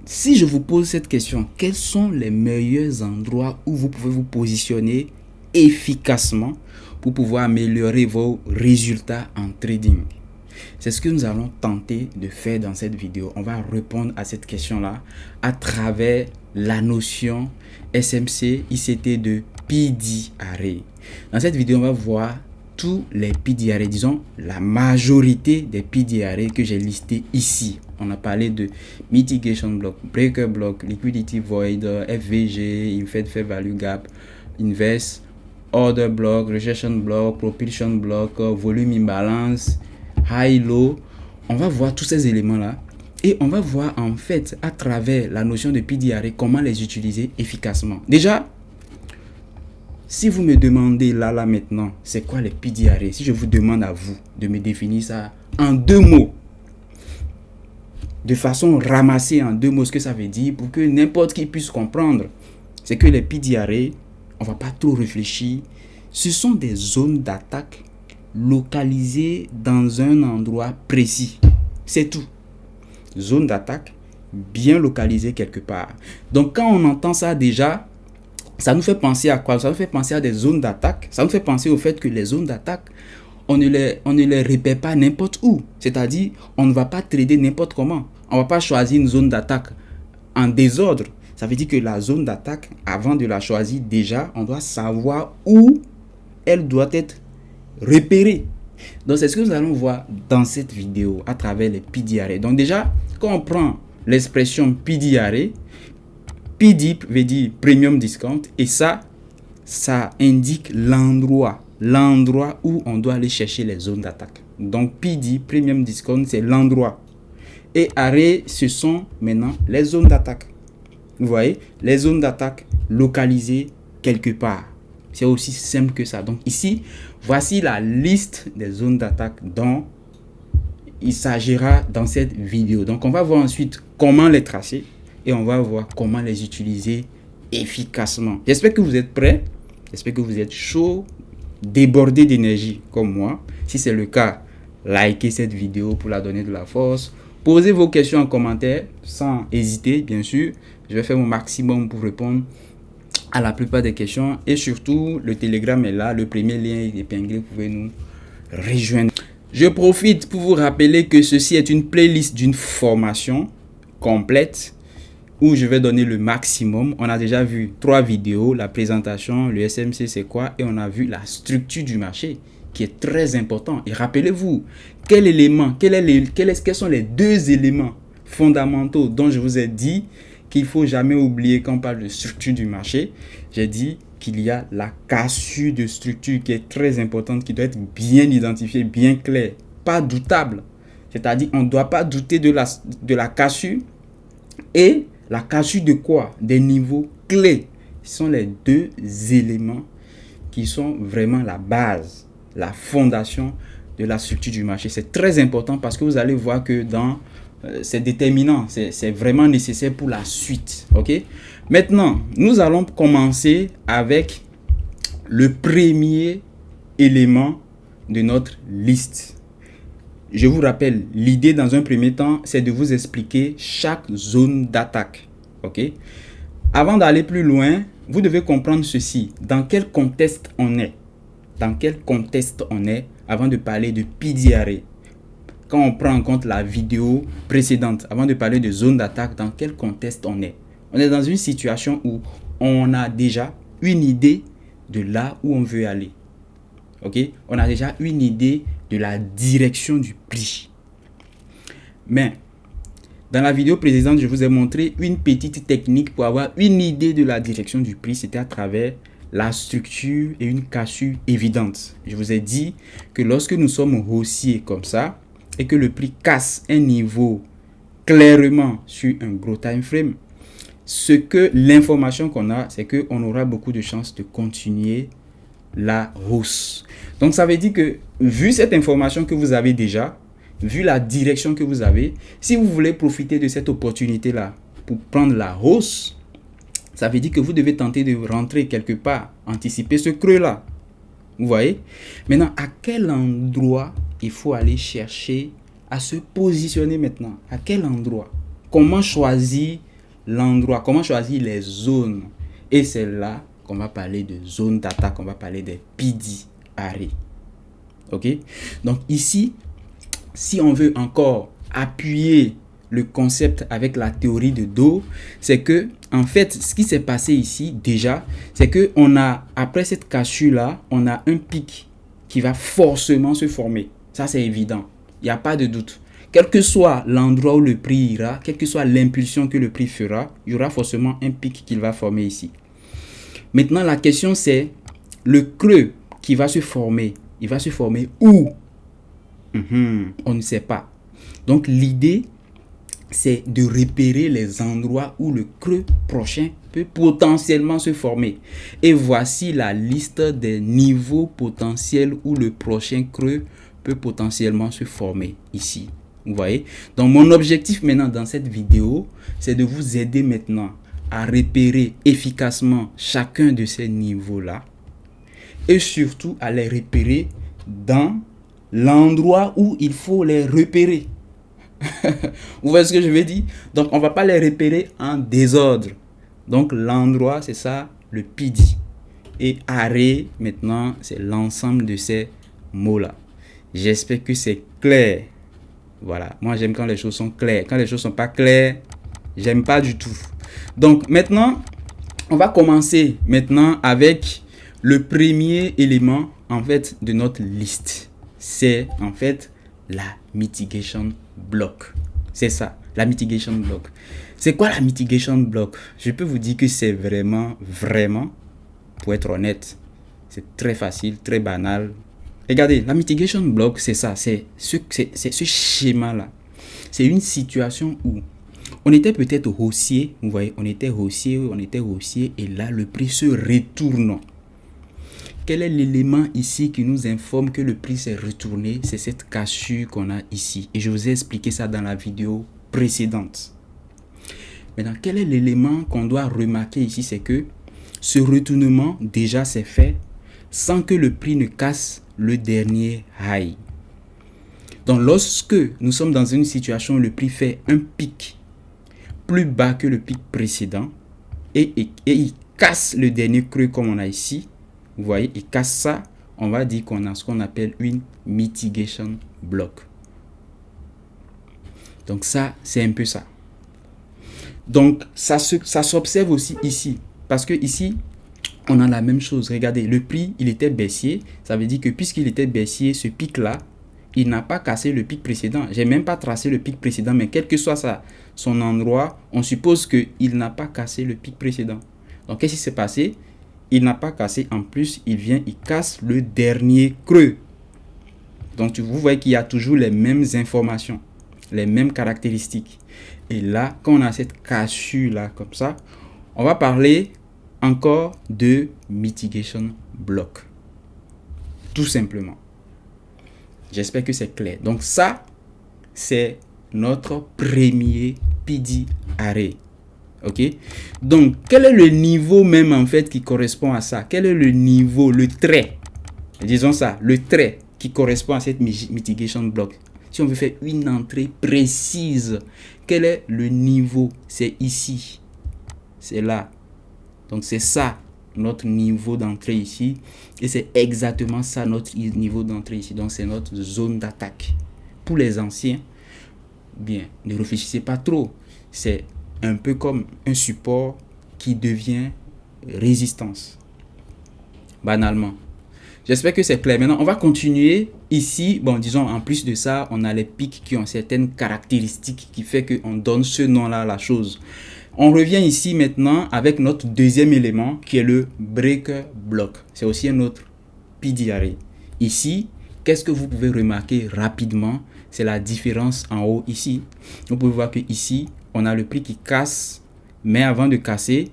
Si je vous pose cette question, quels sont les meilleurs endroits où vous pouvez vous positionner efficacement pour pouvoir améliorer vos résultats en trading? C'est ce que nous allons tenter de faire dans cette vidéo. On va répondre à cette question-là à travers la notion SMC ICT de PD Array. Dans cette vidéo, on va voir tous les PD Array, disons la majorité des PD Array que j'ai listés ici. On a parlé de Mitigation Block, Breaker Block, Liquidity Void, FVG, Infed Fair Value Gap, Inverse, Order Block, Rejection Block, Propulsion Block, Volume Imbalance, High Low. On va voir tous ces éléments-là et on va voir en fait à travers la notion de PD Array comment les utiliser efficacement. Déjà, si vous me demandez là maintenant, c'est quoi les PD Array? Si je vous demande à vous de me définir ça en 2 mots, de façon ramassée en 2 mots ce que ça veut dire pour que n'importe qui puisse comprendre, c'est que les PD Array, on va pas trop réfléchir, ce sont des zones d'attaque localisées dans un endroit précis. C'est tout. Zone d'attaque bien localisée quelque part. Donc quand on entend ça déjà, ça nous fait penser à quoi? Ça nous fait penser à des zones d'attaque. Ça nous fait penser au fait que les zones d'attaque, on ne les répète pas n'importe où. C'est-à-dire, on ne va pas trader n'importe comment. On ne va pas choisir une zone d'attaque en désordre. Ça veut dire que la zone d'attaque, avant de la choisir déjà, on doit savoir où elle doit être repérée. Donc, c'est ce que nous allons voir dans cette vidéo à travers les PD Array. Donc, déjà, quand on prend l'expression PD Array, PD veut dire Premium Discount et ça indique l'endroit où on doit aller chercher les zones d'attaque. Donc PD, Premium Discount, c'est l'endroit. Et Array, ce sont maintenant les zones d'attaque. Vous voyez, les zones d'attaque localisées quelque part. C'est aussi simple que ça. Donc ici, voici la liste des zones d'attaque dont il s'agira dans cette vidéo. Donc on va voir ensuite comment les tracer. Et on va voir comment les utiliser efficacement. J'espère que vous êtes prêts. J'espère que vous êtes chaud, débordé d'énergie comme moi. Si c'est le cas, likez cette vidéo pour la donner de la force. Posez vos questions en commentaire sans hésiter, bien sûr. Je vais faire mon maximum pour répondre à la plupart des questions. Et surtout, le Telegram est là. Le premier lien est épinglé. Vous pouvez nous rejoindre. Je profite pour vous rappeler que ceci est une playlist d'une formation complète où je vais donner le maximum. On a déjà vu 3 vidéos, la présentation, le SMC c'est quoi, et on a vu la structure du marché qui est très important. Et rappelez-vous, quels sont les 2 éléments fondamentaux dont je vous ai dit qu'il ne faut jamais oublier quand on parle de structure du marché. J'ai dit qu'il y a la cassure de structure qui est très importante, qui doit être bien identifiée, bien claire, pas doutable. C'est-à-dire on ne doit pas douter de la cassure. Et la cassure de quoi? Des niveaux clés. Ce sont les 2 éléments qui sont vraiment la base, la fondation de la structure du marché. C'est très important parce que vous allez voir que c'est déterminant, c'est vraiment nécessaire pour la suite. Ok? Maintenant, nous allons commencer avec le premier élément de notre liste. Je vous rappelle, l'idée dans un premier temps, c'est de vous expliquer chaque zone d'attaque. Ok? Avant d'aller plus loin, vous devez comprendre ceci. Dans quel contexte on est? Dans quel contexte on est avant de parler de PD Array? Quand on prend en compte la vidéo précédente, avant de parler de zone d'attaque, dans quel contexte on est? On est dans une situation où on a déjà une idée de là où on veut aller. Ok? On a déjà une idée de la direction du prix. Mais dans la vidéo précédente, je vous ai montré une petite technique pour avoir une idée de la direction du prix. C'était à travers la structure et une cassure évidente. Je vous ai dit que lorsque nous sommes haussiers comme ça et que le prix casse un niveau clairement sur un gros time frame, l'information qu'on a, c'est qu'on aura beaucoup de chances de continuer la hausse. Donc ça veut dire que vu cette information que vous avez déjà, vu la direction que vous avez, si vous voulez profiter de cette opportunité là pour prendre la hausse, ça veut dire que vous devez tenter de rentrer quelque part, anticiper ce creux là. Vous voyez? Maintenant, à quel endroit il faut aller chercher à se positionner maintenant? À quel endroit? Comment choisir l'endroit, comment choisir les zones. Et c'est là qu'on va parler de zone d'attaque, on va parler des PD arrêts. Ok? Donc ici, si on veut encore appuyer le concept avec la théorie de Doe, c'est que, en fait, ce qui s'est passé ici, déjà, c'est que on a, après cette cassure-là, on a un pic qui va forcément se former. Ça, c'est évident. Il n'y a pas de doute. Quel que soit l'endroit où le prix ira, quelle que soit l'impulsion que le prix fera, il y aura forcément un pic qu'il va former ici. Maintenant, la question, c'est le creux qui va se former. Il va se former où? On ne sait pas. Donc, l'idée, c'est de repérer les endroits où le creux prochain peut potentiellement se former. Et voici la liste des niveaux potentiels où le prochain creux peut potentiellement se former ici. Vous voyez? Donc, mon objectif maintenant dans cette vidéo, c'est de vous aider maintenant à repérer efficacement chacun de ces niveaux-là et surtout à les repérer dans l'endroit où il faut les repérer. Vous voyez ce que je veux dire? Donc, on ne va pas les repérer en désordre. Donc, l'endroit, c'est ça, le PD. Et arrêt, maintenant, c'est l'ensemble de ces mots-là. J'espère que c'est clair. Voilà. Moi, j'aime quand les choses sont claires. Quand les choses ne sont pas claires, j'aime pas du tout. Donc, maintenant, on va commencer maintenant avec le premier élément, en fait, de notre liste. C'est, en fait, la mitigation block. C'est ça, la mitigation block. C'est quoi la mitigation block? Je peux vous dire que c'est vraiment, pour être honnête, c'est très facile, très banal. Regardez, la mitigation block, c'est ça, c'est ce schéma-là. C'est une situation où on était peut-être haussier, vous voyez, on était haussier, et là, le prix se retourne. Quel est l'élément ici qui nous informe que le prix s'est retourné? C'est cette cassure qu'on a ici. Et je vous ai expliqué ça dans la vidéo précédente. Maintenant, quel est l'élément qu'on doit remarquer ici? C'est que ce retournement, déjà, c'est fait sans que le prix ne casse le dernier high. Donc, lorsque nous sommes dans une situation où le prix fait un pic plus bas que le pic précédent et il casse le dernier creux comme on a ici, vous voyez, il casse ça, on va dire qu'on a ce qu'on appelle une mitigation block. Donc ça, c'est un peu ça. Donc ça s'observe aussi ici. Parce que ici, on a la même chose. Regardez, le prix, il était baissier. Ça veut dire que puisqu'il était baissier, ce pic-là, il n'a pas cassé le pic précédent. J'ai même pas tracé le pic précédent, mais quel que soit son endroit, on suppose qu'il n'a pas cassé le pic précédent. Donc qu'est-ce qui s'est passé? Il n'a pas cassé, en plus, il casse le dernier creux. Donc, vous voyez qu'il y a toujours les mêmes informations, les mêmes caractéristiques. Et là, quand on a cette cassure-là, comme ça, on va parler encore de mitigation block. Tout simplement. J'espère que c'est clair. Donc, ça, c'est notre premier PD arrêt. Ok, donc quel est le niveau même en fait qui correspond à ça? Quel est le niveau, le trait, disons ça, le trait qui correspond à cette mitigation block? Si on veut faire une entrée précise, quel est le niveau? C'est ici, c'est là. Donc c'est ça notre niveau d'entrée ici, et c'est exactement ça notre niveau d'entrée ici. Donc c'est notre zone d'attaque. Pour les anciens, bien, ne réfléchissez pas trop. C'est un peu comme un support qui devient résistance. Banalement. J'espère que c'est clair. Maintenant, on va continuer ici. Bon, disons, en plus de ça, on a les pics qui ont certaines caractéristiques qui fait qu'on donne ce nom-là à la chose. On revient ici maintenant avec notre deuxième élément qui est le breaker block. C'est aussi un autre PD arrêt. Ici, qu'est-ce que vous pouvez remarquer rapidement? C'est la différence en haut ici. Vous pouvez voir que ici, on a le prix qui casse, mais avant de casser,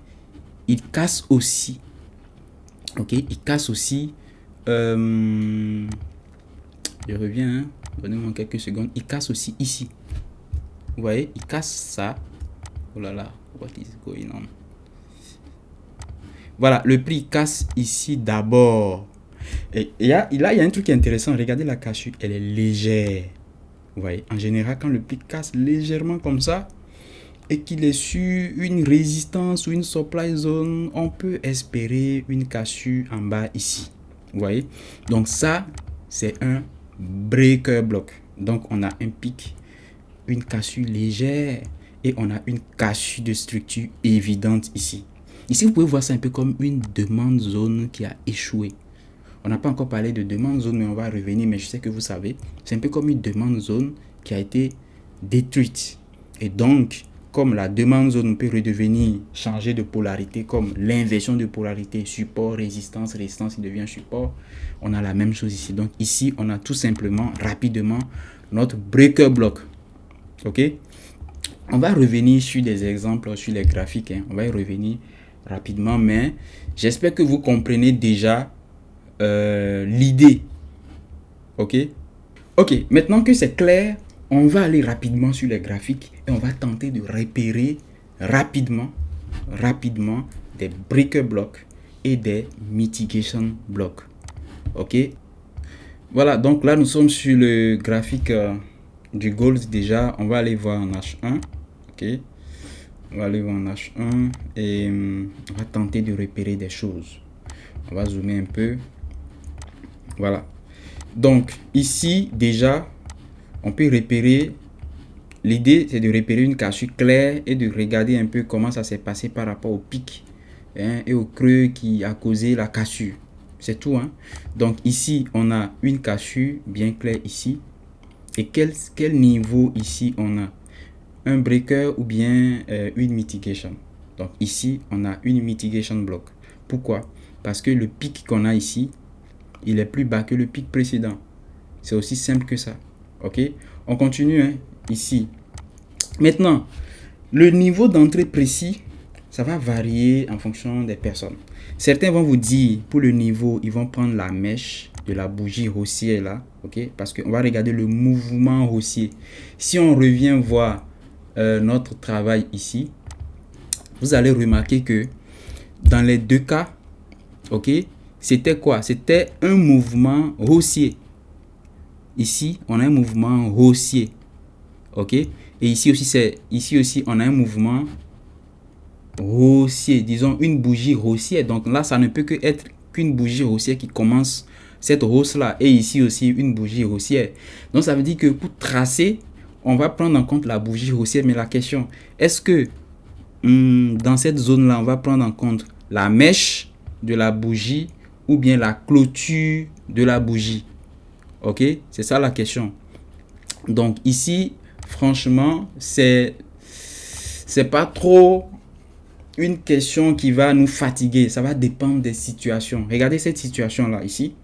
il casse aussi. Ok, il casse aussi. Je reviens, hein. Donnez-moi quelques secondes. Il casse aussi ici. Vous voyez, il casse ça. Oh là là, what is going on? Voilà, le prix casse ici d'abord. Et là, il y a un truc intéressant. Regardez la cassure, elle est légère. Vous voyez, en général, quand le prix casse légèrement comme ça, et qu'il est sur une résistance ou une supply zone, on peut espérer une cassure en bas ici. Vous voyez? Donc ça, c'est un breaker block. Donc on a un pic, une cassure légère et on a une cassure de structure évidente ici. Ici, vous pouvez voir ça un peu comme une demande zone qui a échoué. On n'a pas encore parlé de demande zone, mais on va revenir, mais je sais que vous savez. C'est un peu comme une demande zone qui a été détruite. Et donc, comme la demande zone peut redevenir, changer de polarité, comme l'inversion de polarité, support, résistance, résistance, il devient support, on a la même chose ici. Donc ici, on a tout simplement, rapidement, notre breaker block. Ok? On va revenir sur des exemples, sur les graphiques. On va y revenir rapidement, mais j'espère que vous comprenez déjà l'idée. Ok? Ok, maintenant que c'est clair, on va aller rapidement sur les graphiques et on va tenter de repérer rapidement des breaker blocks et des mitigation blocks. Ok? Voilà, donc là nous sommes sur le graphique du gold déjà. On va aller voir en H1. Ok? On va aller voir en H1 et on va tenter de repérer des choses. On va zoomer un peu. Voilà. Donc ici déjà, on peut repérer. L'idée c'est de repérer une cassure claire et de regarder un peu comment ça s'est passé par rapport au pic et au creux qui a causé la cassure. C'est tout. Donc ici, on a une cassure bien claire ici. Et quel niveau ici on a? Un breaker ou bien une mitigation. Donc ici, on a une mitigation block. Pourquoi? Parce que le pic qu'on a ici, il est plus bas que le pic précédent. C'est aussi simple que ça. Ok? On continue ici. Maintenant, le niveau d'entrée précis, ça va varier en fonction des personnes. Certains vont vous dire, pour le niveau, ils vont prendre la mèche de la bougie haussière là. Ok? Parce qu'on va regarder le mouvement haussier. Si on revient voir notre travail ici, vous allez remarquer que dans les deux cas, ok, c'était quoi? C'était un mouvement haussier. Ici, on a un mouvement haussier. Ok? Et ici aussi, on a un mouvement haussier. Disons une bougie haussière. Donc là, ça ne peut que être qu'une bougie haussière qui commence cette hausse-là. Et ici aussi, une bougie haussière. Donc ça veut dire que pour tracer, on va prendre en compte la bougie haussière. Mais la question, est-ce que dans cette zone-là, on va prendre en compte la mèche de la bougie ou bien la clôture de la bougie? Ok? C'est ça la question. Donc ici, franchement, c'est pas trop une question qui va nous fatiguer. Ça va dépendre des situations. Regardez cette situation-là ici.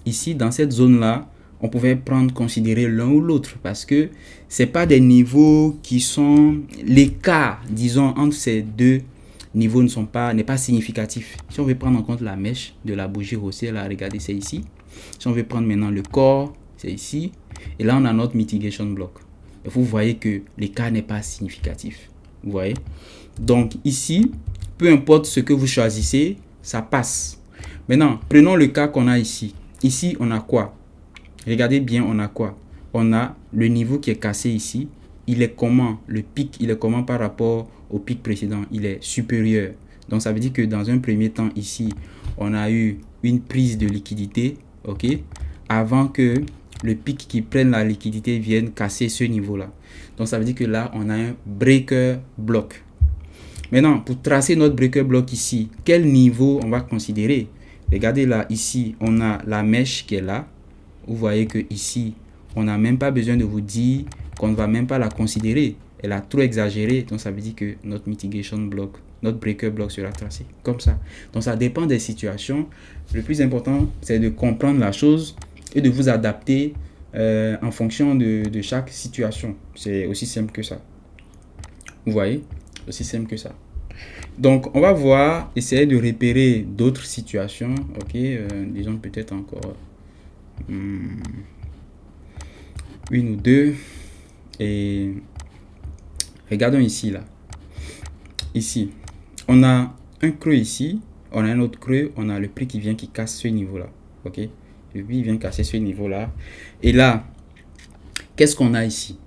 Ici, dans cette zone-là, on pouvait considérer l'un ou l'autre parce que c'est pas des niveaux qui sont l'écart, disons, entre ces deux niveaux n'est pas significatif. Si on veut prendre en compte la mèche de la bougie haussière, là, regardez, c'est ici. Si on veut prendre maintenant le corps, c'est ici. Et là, on a notre mitigation block. Et vous voyez que l'écart n'est pas significatif. Vous voyez? Donc ici, peu importe ce que vous choisissez, ça passe. Maintenant, prenons le cas qu'on a ici. Ici, on a quoi? Regardez bien, on a quoi? On a le niveau qui est cassé ici. Il est comment? Le pic, il est comment par rapport au pic précédent? Il est supérieur. Donc, ça veut dire que dans un premier temps, ici, on a eu une prise de liquidité, ok? Avant que le pic qui prenne la liquidité vienne casser ce niveau-là. Donc, ça veut dire que là, on a un breaker block. Maintenant, pour tracer notre breaker block ici, quel niveau on va considérer? Regardez là, ici, on a la mèche qui est là. Vous voyez que ici, on n'a même pas besoin de vous dire qu'on ne va même pas la considérer. Elle a trop exagéré. Donc, ça veut dire que notre mitigation block, notre breaker block sera tracé comme ça. Donc, ça dépend des situations. Le plus important, c'est de comprendre la chose et de vous adapter en fonction de chaque situation. C'est aussi simple que ça. Vous voyez? Aussi simple que ça. Donc, on va voir, essayer de repérer d'autres situations. Ok, disons peut-être encore une ou deux. Et regardons ici, là. Ici, on a un creux ici. On a un autre creux. On a le prix qui casse ce niveau-là. Ok, le prix vient casser ce niveau-là. Et là, qu'est-ce qu'on a ici?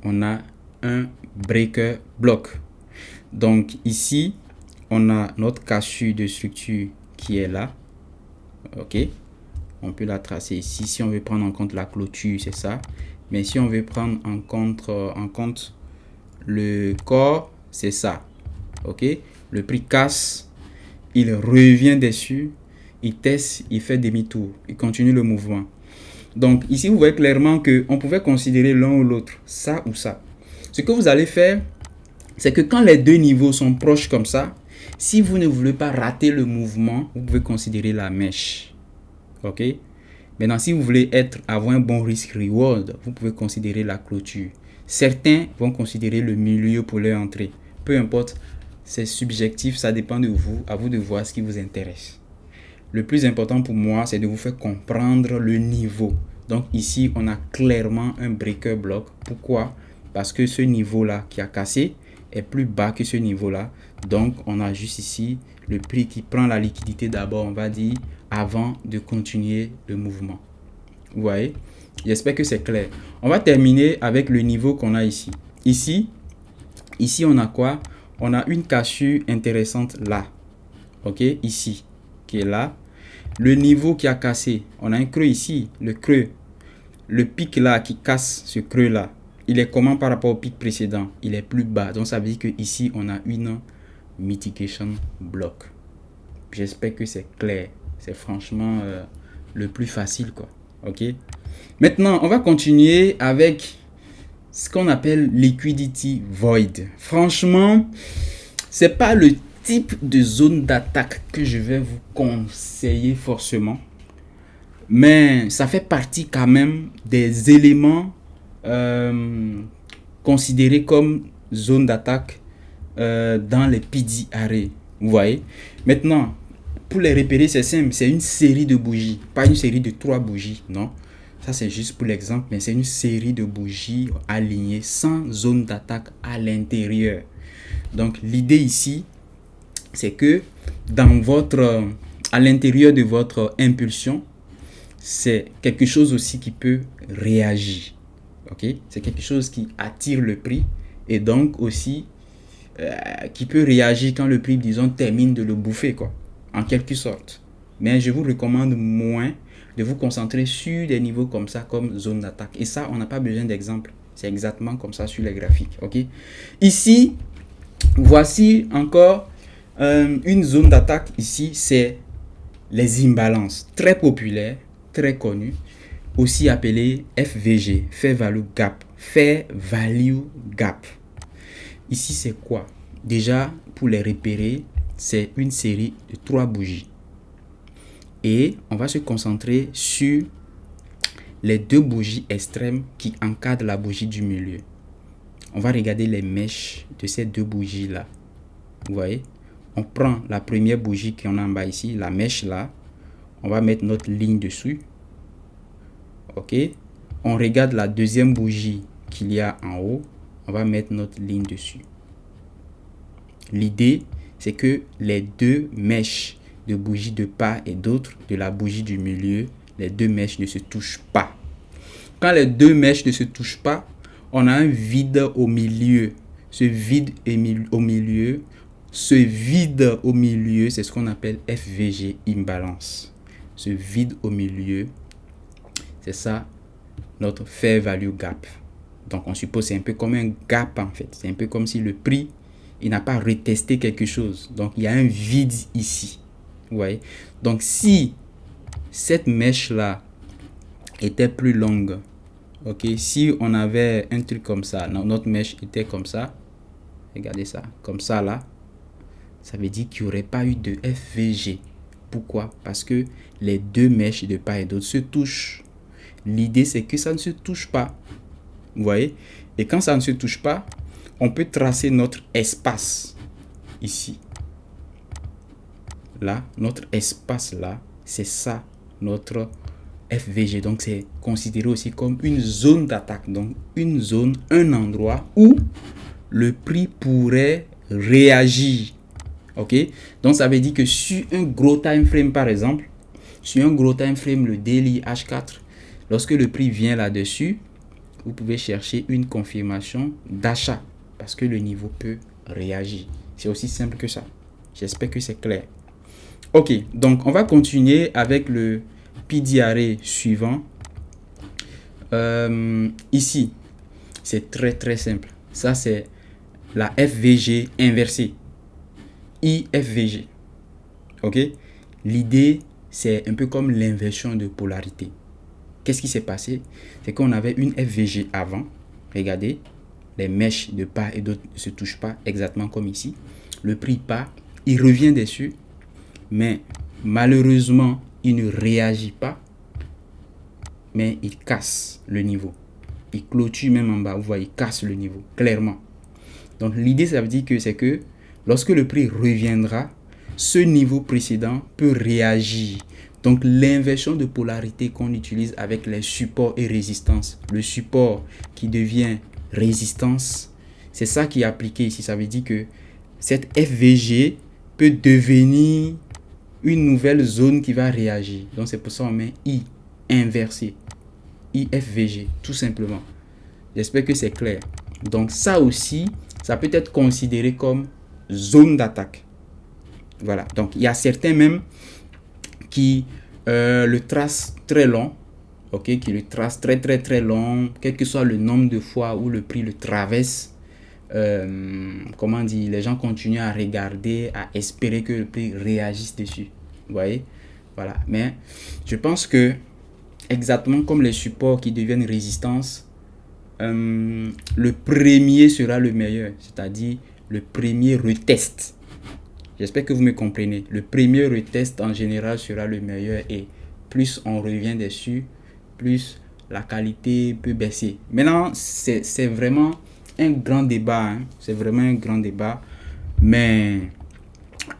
On a un breaker block. Donc ici, on a notre cassure de structure qui est là. Ok, on peut la tracer ici. Si on veut prendre en compte la clôture, c'est ça. Mais si on veut prendre en compte le corps, c'est ça. Ok, le prix casse, il revient dessus, il teste, il fait demi-tour, il continue le mouvement. Donc ici, vous voyez clairement qu'on pouvait considérer l'un ou l'autre, ça ou ça. Ce que vous allez faire, c'est que quand les deux niveaux sont proches comme ça, si vous ne voulez pas rater le mouvement, vous pouvez considérer la mèche. Ok. Maintenant, si vous voulez avoir un bon risque-reward, vous pouvez considérer la clôture. Certains vont considérer le milieu pour leur entrée. Peu importe, c'est subjectif, ça dépend de vous. À vous de voir ce qui vous intéresse. Le plus important pour moi, c'est de vous faire comprendre le niveau. Donc ici, on a clairement un breaker block. Pourquoi? Parce que ce niveau-là qui a cassé est plus bas que ce niveau-là. Donc, on a juste ici le prix qui prend la liquidité d'abord, on va dire, avant de continuer le mouvement. Vous voyez? J'espère que c'est clair. On va terminer avec le niveau qu'on a ici. Ici, on a quoi? On a une cassure intéressante là. Ok? Ici, qui est là. Le niveau qui a cassé, on a un creux ici, le creux. Le pic là qui casse ce creux là, il est comment par rapport au pic précédent? Il est plus bas. Donc, ça veut dire qu'ici, on a une mitigation block. J'espère que c'est clair. C'est franchement le plus facile, quoi. Ok. Maintenant, on va continuer avec ce qu'on appelle liquidity void. Franchement, c'est pas le type de zone d'attaque que je vais vous conseiller forcément, mais ça fait partie quand même des éléments considérés comme zone d'attaque dans les PD arrêts. Vous voyez. Maintenant, pour les repérer, c'est simple. C'est une série de bougies. Pas une série de 3 bougies. Non. Ça, c'est juste pour l'exemple. Mais c'est une série de bougies alignées sans zone d'attaque à l'intérieur. Donc, l'idée ici, c'est que à l'intérieur de votre impulsion, c'est quelque chose aussi qui peut réagir. Ok. C'est quelque chose qui attire le prix. Et donc aussi qui peut réagir quand le prix, disons, termine de le bouffer, quoi, en quelque sorte. Mais je vous recommande moins de vous concentrer sur des niveaux comme ça, comme zone d'attaque. Et ça, on n'a pas besoin d'exemple. C'est exactement comme ça sur les graphiques. Ok. Ici, voici encore une zone d'attaque. Ici, c'est les imbalances. Très populaire, très connu. Aussi appelé FVG, Fair Value Gap. Fair Value Gap. Ici, c'est quoi? Déjà, pour les repérer, c'est une série de 3 bougies. Et on va se concentrer sur les 2 bougies extrêmes qui encadrent la bougie du milieu. On va regarder les mèches de ces 2 bougies-là. Vous voyez? On prend la première bougie qu'on a en bas ici, la mèche là. On va mettre notre ligne dessus. Ok? On regarde la deuxième bougie qu'il y a en haut. On va mettre notre ligne dessus. L'idée, c'est que les 2 mèches de bougies de part et d'autre de la bougie du milieu, les 2 mèches ne se touchent pas. Quand les 2 mèches ne se touchent pas, on a un vide au milieu. Ce vide au milieu, c'est ce qu'on appelle FVG imbalance. Ce vide au milieu, c'est ça notre fair value gap. Donc on suppose c'est un peu comme un gap en fait. C'est un peu comme si le prix, il n'a pas retesté quelque chose. Donc il y a un vide ici. Vous voyez? Donc si cette mèche là était plus longue, ok, si on avait un truc comme ça, notre mèche était comme ça, regardez ça, comme ça là, ça veut dire qu'il n'y aurait pas eu de FVG. Pourquoi? Parce que les 2 mèches de part et d'autre se touchent. L'idée c'est que ça ne se touche pas. Vous voyez? Et quand ça ne se touche pas, on peut tracer notre espace ici. Là, notre espace là, c'est ça, notre FVG. Donc, c'est considéré aussi comme une zone d'attaque. Donc, une zone, un endroit où le prix pourrait réagir. Ok? Donc, ça veut dire que sur un gros time frame, par exemple, sur un gros time frame, le daily H4, lorsque le prix vient là-dessus, vous pouvez chercher une confirmation d'achat. parce que le niveau peut réagir. C'est aussi simple que ça. J'espère que c'est clair. Ok, donc on va continuer avec le PDRA suivant. Ici, c'est très simple. Ça, c'est la FVG inversée. IFVG. Ok? L'idée, c'est un peu comme l'inversion de polarité. Qu'est-ce qui s'est passé? C'est qu'on avait une FVG avant. Regardez, les mèches de part et d'autre ne se touchent pas exactement comme ici. Le prix part, il revient dessus, mais malheureusement, il ne réagit pas, mais il casse le niveau. Il clôture même en bas, vous voyez, il casse le niveau, clairement. Donc l'idée, ça veut dire que c'est que lorsque le prix reviendra, ce niveau précédent peut réagir. Donc l'inversion de polarité qu'on utilise avec les supports et résistances, le support qui devient résistance, c'est ça qui est appliqué ici. Ça veut dire que cette FVG peut devenir une nouvelle zone qui va réagir. Donc c'est pour ça qu'on met I inversé, IFVG, tout simplement. J'espère que c'est clair. Donc ça aussi, ça peut être considéré comme zone d'attaque. Voilà, donc il y a certains même qui le tracent très long, ok, qui le tracent très long, quel que soit le nombre de fois où le prix le traverse. Comment dire, les gens continuent à regarder, à espérer que le prix réagisse dessus. Vous voyez, voilà. Mais je pense que exactement comme les supports qui deviennent résistance, le premier sera le meilleur, c'est-à-dire le premier retest. J'espère que vous me comprenez. Le premier retest en général sera le meilleur et plus on revient dessus, plus la qualité peut baisser. Maintenant, c'est vraiment un grand débat. Hein. C'est vraiment un grand débat. Mais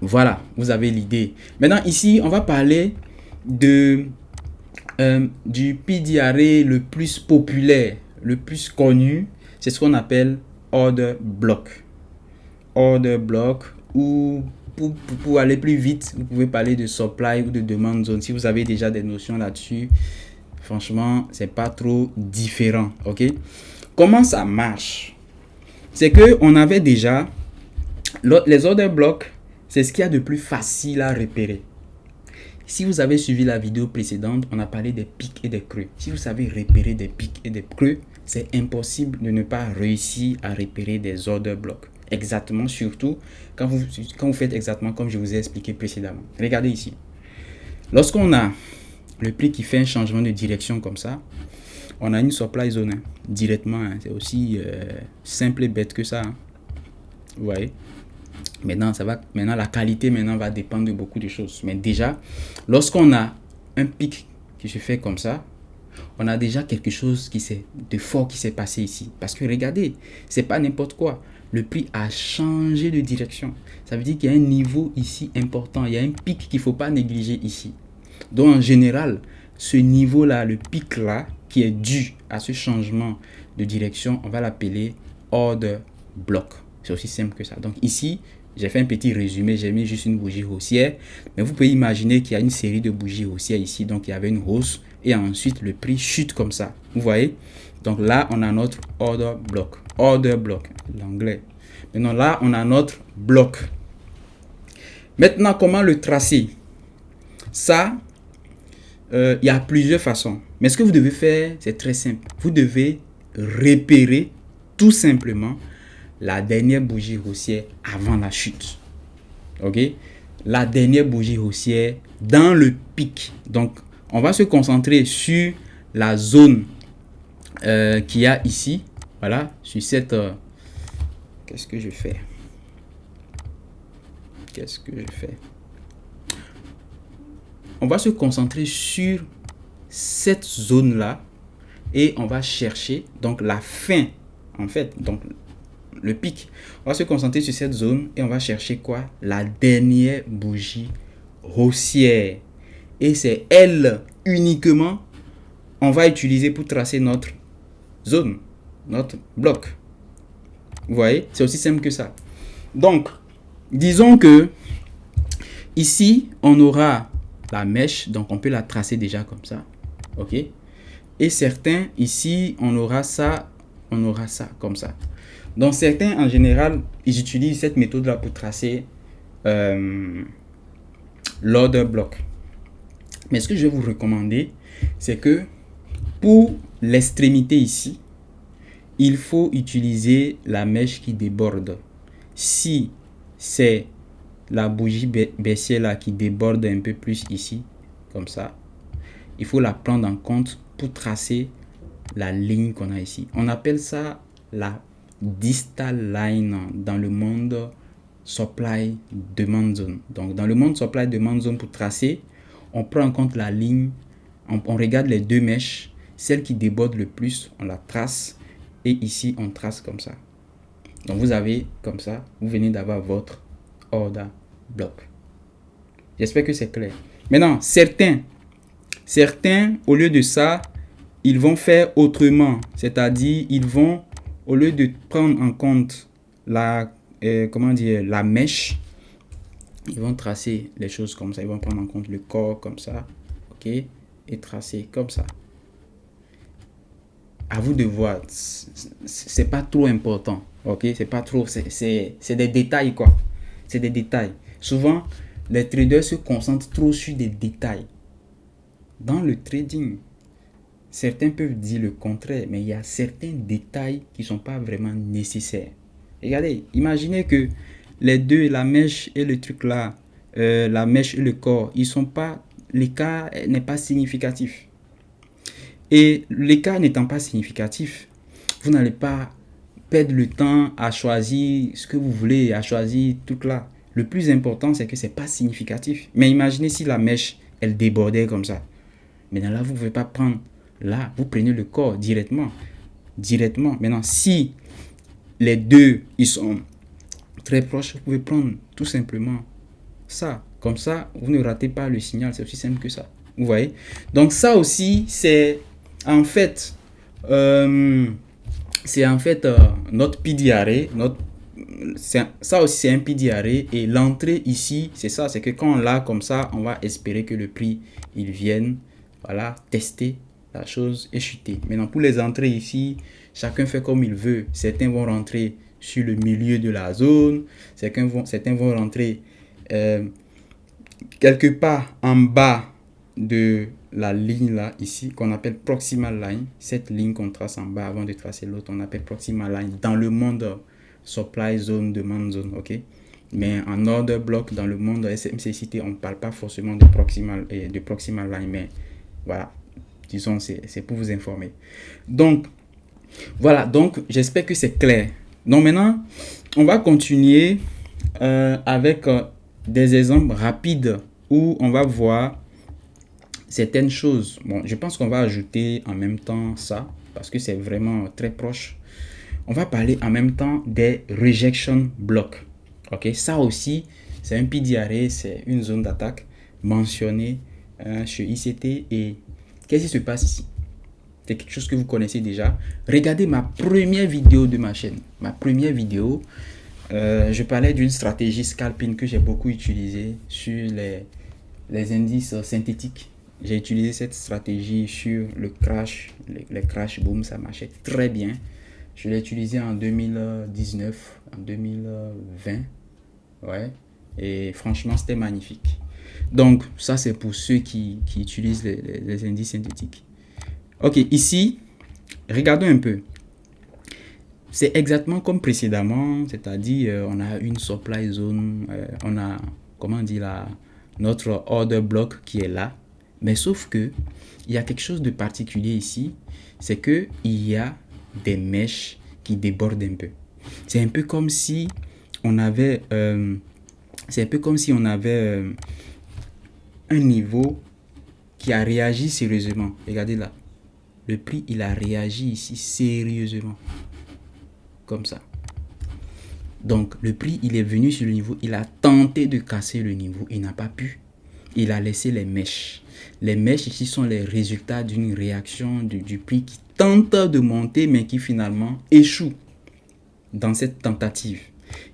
voilà, vous avez l'idée. Maintenant, ici, on va parler de, du PDRA le plus populaire, le plus connu. C'est ce qu'on appelle order block. Order block ou pour aller plus vite, vous pouvez parler de supply ou de demande zone. Si vous avez déjà des notions là-dessus, franchement, c'est pas trop différent. Ok? Comment ça marche? C'est que on avait déjà les order blocks, c'est ce qu'il y a de plus facile à repérer. Si vous avez suivi la vidéo précédente, on a parlé des pics et des creux. Si vous savez repérer des pics et des creux, c'est impossible de ne pas réussir à repérer des order blocks. Exactement, surtout quand vous faites exactement comme je vous ai expliqué précédemment. Regardez ici. Lorsqu'on a le prix qui fait un changement de direction comme ça, on a une supply zone hein, directement. Hein, c'est aussi simple et bête que ça. Hein. Vous voyez. Maintenant, la qualité va dépendre de beaucoup de choses. Mais déjà, lorsqu'on a un pic qui se fait comme ça, on a déjà quelque chose de fort qui s'est passé ici. Parce que regardez, c'est pas n'importe quoi. Le prix a changé de direction. Ça veut dire qu'il y a un niveau ici important. Il y a un pic qu'il ne faut pas négliger ici. Donc en général, ce niveau-là, le pic-là, qui est dû à ce changement de direction, on va l'appeler order block. C'est aussi simple que ça. Donc ici, j'ai fait un petit résumé. J'ai mis juste une bougie haussière. Mais vous pouvez imaginer qu'il y a une série de bougies haussières ici. Donc il y avait une hausse. Et ensuite, le prix chute comme ça. Vous voyez? Donc là, on a notre order block. Order block, l'anglais. Maintenant, là, on a notre bloc. Maintenant, comment le tracer? Ça, il y a plusieurs façons. Mais ce que vous devez faire, c'est très simple. Vous devez repérer tout simplement la dernière bougie haussière avant la chute. Ok? La dernière bougie haussière dans le pic. Donc, on va se concentrer sur la zone qu'il y a ici. Voilà, sur cette... qu'est-ce que je fais? On va se concentrer sur cette zone-là et on va chercher donc la fin, en fait, donc le pic. On va se concentrer sur cette zone et on va chercher quoi? La dernière bougie haussière. Et c'est elle uniquement on va utiliser pour tracer notre zone, notre bloc. Vous voyez, c'est aussi simple que ça. Donc, disons que ici, on aura la mèche, donc on peut la tracer déjà comme ça. Ok. Et certains, ici, on aura ça comme ça. Donc certains en général, ils utilisent cette méthode-là pour tracer l'order block. Mais ce que je vais vous recommander, c'est que pour l'extrémité ici, il faut utiliser la mèche qui déborde. Si c'est la bougie baissière là qui déborde un peu plus ici, comme ça, il faut la prendre en compte pour tracer la ligne qu'on a ici. On appelle ça la distal line dans le monde supply demand zone. Donc dans le monde supply demand zone, pour tracer, on prend en compte la ligne, on regarde les deux mèches, celle qui déborde le plus, on la trace, et ici on trace comme ça. Donc vous avez comme ça, vous venez d'avoir votre order block. J'espère que c'est clair. Maintenant, certains, au lieu de ça, ils vont faire autrement. C'est-à-dire, ils vont, au lieu de prendre en compte la mèche, ils vont tracer les choses comme ça. Ils vont prendre en compte le corps comme ça, ok, et tracer comme ça. À vous de voir. C'est pas trop important, ok. C'est pas trop. C'est des détails quoi. C'est des détails. Souvent, les traders se concentrent trop sur des détails. Dans le trading, certains peuvent dire le contraire, mais il y a certains détails qui ne sont pas vraiment nécessaires. Regardez, imaginez que les deux, la mèche et le truc là, la mèche et le corps, ils sont pas, l'écart n'est pas significatif. Et l'écart n'étant pas significatif, vous n'allez pas perdre le temps à choisir ce que vous voulez, à choisir tout là. Le plus important, c'est que c'est pas significatif. Mais imaginez si la mèche, elle débordait comme ça. Maintenant là, vous ne pouvez pas prendre. Là, vous prenez le corps directement. Maintenant, si les deux, ils sont très proches, vous pouvez prendre tout simplement ça. Comme ça, vous ne ratez pas le signal. C'est aussi simple que ça. Vous voyez? Donc ça aussi, c'est en fait, notre PDRA. Ça aussi, c'est un PDRA. Et l'entrée ici, c'est ça. C'est que quand on l'a comme ça, on va espérer que le prix, il vienne, voilà, tester la chose est chutée. Maintenant, pour les entrées ici, chacun fait comme il veut. Certains vont rentrer sur le milieu de la zone. Certains vont rentrer quelque part en bas de la ligne là, ici, qu'on appelle proximal line. Cette ligne qu'on trace en bas avant de tracer l'autre, on appelle proximal line. Dans le monde supply zone, demand zone, ok? Mais en order block, dans le monde SMCCT, on ne parle pas forcément de proximal line, mais voilà. Disons, c'est pour vous informer. Donc, voilà. Donc, j'espère que c'est clair. Donc, maintenant, on va continuer avec des exemples rapides où on va voir certaines choses. Bon, je pense qu'on va ajouter en même temps ça parce que c'est vraiment très proche. On va parler en même temps des rejection blocks. Ok, ça aussi, c'est un PDRA, c'est une zone d'attaque mentionnée chez ICT. Et qu'est-ce qui se passe ici? C'est quelque chose que vous connaissez déjà. Regardez ma première vidéo de ma chaîne. Ma première vidéo, je parlais d'une stratégie scalping que j'ai beaucoup utilisée sur les indices synthétiques. J'ai utilisé cette stratégie sur le crash, les crash boom, ça marchait très bien. Je l'ai utilisé en 2019, en 2020. Ouais. Et franchement, c'était magnifique. Donc, ça, c'est pour ceux qui utilisent les indices synthétiques. Ok, ici, regardons un peu. C'est exactement comme précédemment, c'est-à-dire on a une supply zone, on a, comment dire là, notre order block qui est là. Mais sauf que, il y a quelque chose de particulier ici, c'est que il y a des mèches qui débordent un peu. C'est un peu comme si on avait, un niveau qui a réagi sérieusement. Regardez là. Le prix, il a réagi ici sérieusement. Comme ça. Donc, le prix, il est venu sur le niveau. Il a tenté de casser le niveau. Il n'a pas pu. Il a laissé les mèches. Les mèches ici sont les résultats d'une réaction du prix qui tente de monter, mais qui finalement échoue dans cette tentative.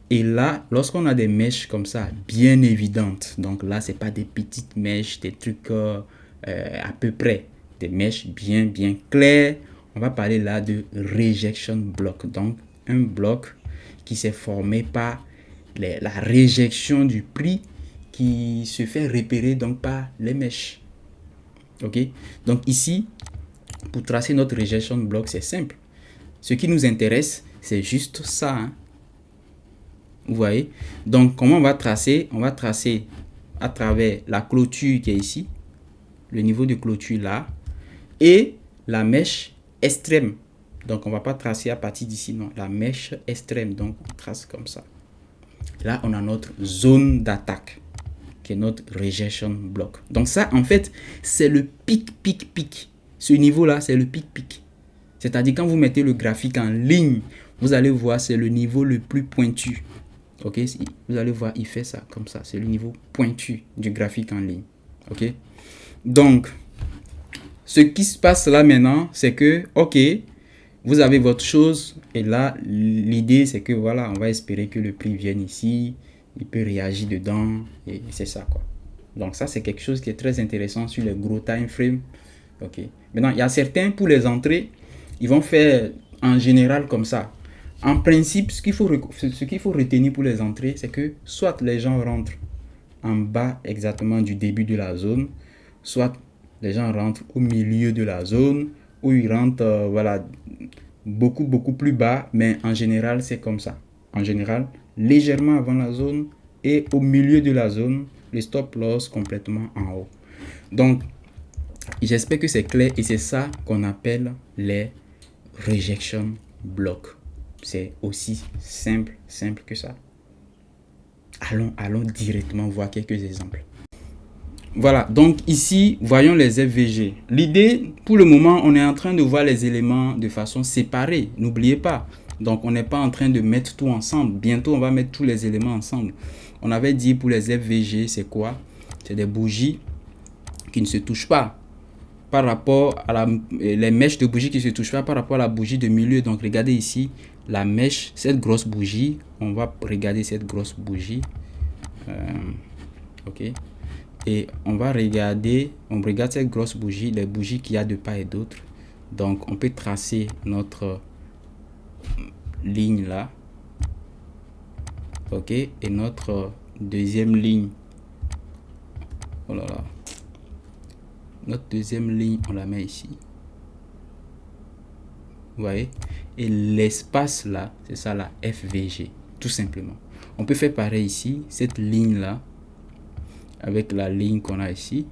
Et là, lorsqu'on a des mèches comme ça, bien évidentes, donc là, c'est pas des petites mèches, des trucs à peu près, des mèches bien claires, on va parler là de rejection block. Donc, un bloc qui s'est formé par la réjection du prix qui se fait repérer donc par les mèches. Ok, donc ici, pour tracer notre rejection de bloc, c'est simple. Ce qui nous intéresse, c'est juste ça. Hein. Vous voyez? Donc, comment on va tracer? On va tracer à travers la clôture qui est ici, le niveau de clôture là, et la mèche extrême. Donc, on ne va pas tracer à partir d'ici, non. La mèche extrême, donc on trace comme ça. Là, on a notre zone d'attaque, qui est notre rejection block. Donc ça, en fait, c'est le pic. Ce niveau-là, c'est le pic. C'est-à-dire, quand vous mettez le graphique en ligne, vous allez voir, c'est le niveau le plus pointu. Ok, vous allez voir, il fait ça comme ça. C'est le niveau pointu du graphique en ligne. Ok, donc, ce qui se passe là maintenant, c'est que, ok, vous avez votre chose et là, l'idée, c'est que voilà, on va espérer que le prix vienne ici, il peut réagir dedans et c'est ça quoi. Donc ça, c'est quelque chose qui est très intéressant sur les gros time frame. Ok. Maintenant, il y a certains, pour les entrées, ils vont faire en général comme ça. En principe, ce qu'il faut retenir pour les entrées, c'est que soit les gens rentrent en bas exactement du début de la zone, soit les gens rentrent au milieu de la zone, ou ils rentrent voilà, beaucoup plus bas, mais en général, c'est comme ça. En général, légèrement avant la zone et au milieu de la zone, le stop loss complètement en haut. Donc, j'espère que c'est clair et c'est ça qu'on appelle les rejection blocks. C'est aussi simple que ça. Allons directement voir quelques exemples. Voilà, donc ici, voyons les FVG. L'idée, pour le moment, on est en train de voir les éléments de façon séparée. N'oubliez pas. Donc, on n'est pas en train de mettre tout ensemble. Bientôt, on va mettre tous les éléments ensemble. On avait dit pour les FVG, c'est quoi? C'est des bougies qui ne se touchent pas par rapport à les mèches de bougies qui ne se touchent pas par rapport à la bougie de milieu. Donc, regardez ici, la mèche, cette grosse bougie. On va regarder cette grosse bougie. Ok. Et on regarde cette grosse bougie, les bougies qu'il y a de part et d'autre. Donc, on peut tracer notre ligne là. Ok. Et notre deuxième ligne. Oh là là. Notre deuxième ligne, on la met ici. Vous voyez? Et l'espace là, c'est ça la FVG. Tout simplement. On peut faire pareil ici. Cette ligne là. Avec la ligne qu'on a ici.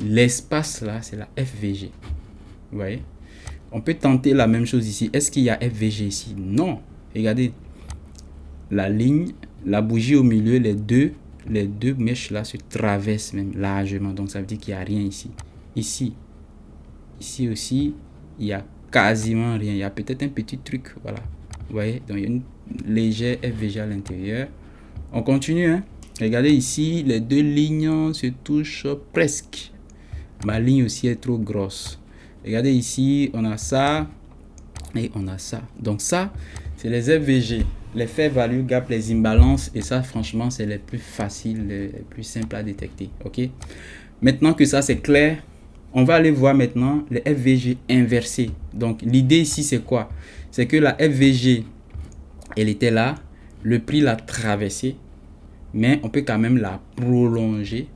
L'espace là, c'est la FVG. Vous voyez? On peut tenter la même chose ici. Est-ce qu'il y a FVG ici? Non. Regardez. La ligne, la bougie au milieu, les deux mèches là se traversent même largement. Donc ça veut dire qu'il n'y a rien ici. Ici aussi, il y a quasiment rien. Il y a peut-être un petit truc. Voilà. Vous voyez? Donc il y a une légère FVG à l'intérieur. On continue, hein? Regardez ici, les deux lignes se touchent presque. Ma ligne aussi est trop grosse. Regardez ici, on a ça et on a ça. Donc ça, c'est les FVG, les fair value gap, les imbalances. Et ça, franchement, c'est les plus faciles, les plus simples à détecter. Ok. Maintenant que ça, c'est clair, on va aller voir maintenant les FVG inversés. Donc l'idée ici, c'est quoi? C'est que la FVG, elle était là. Le prix l'a traversée. Mais on peut quand même la prolonger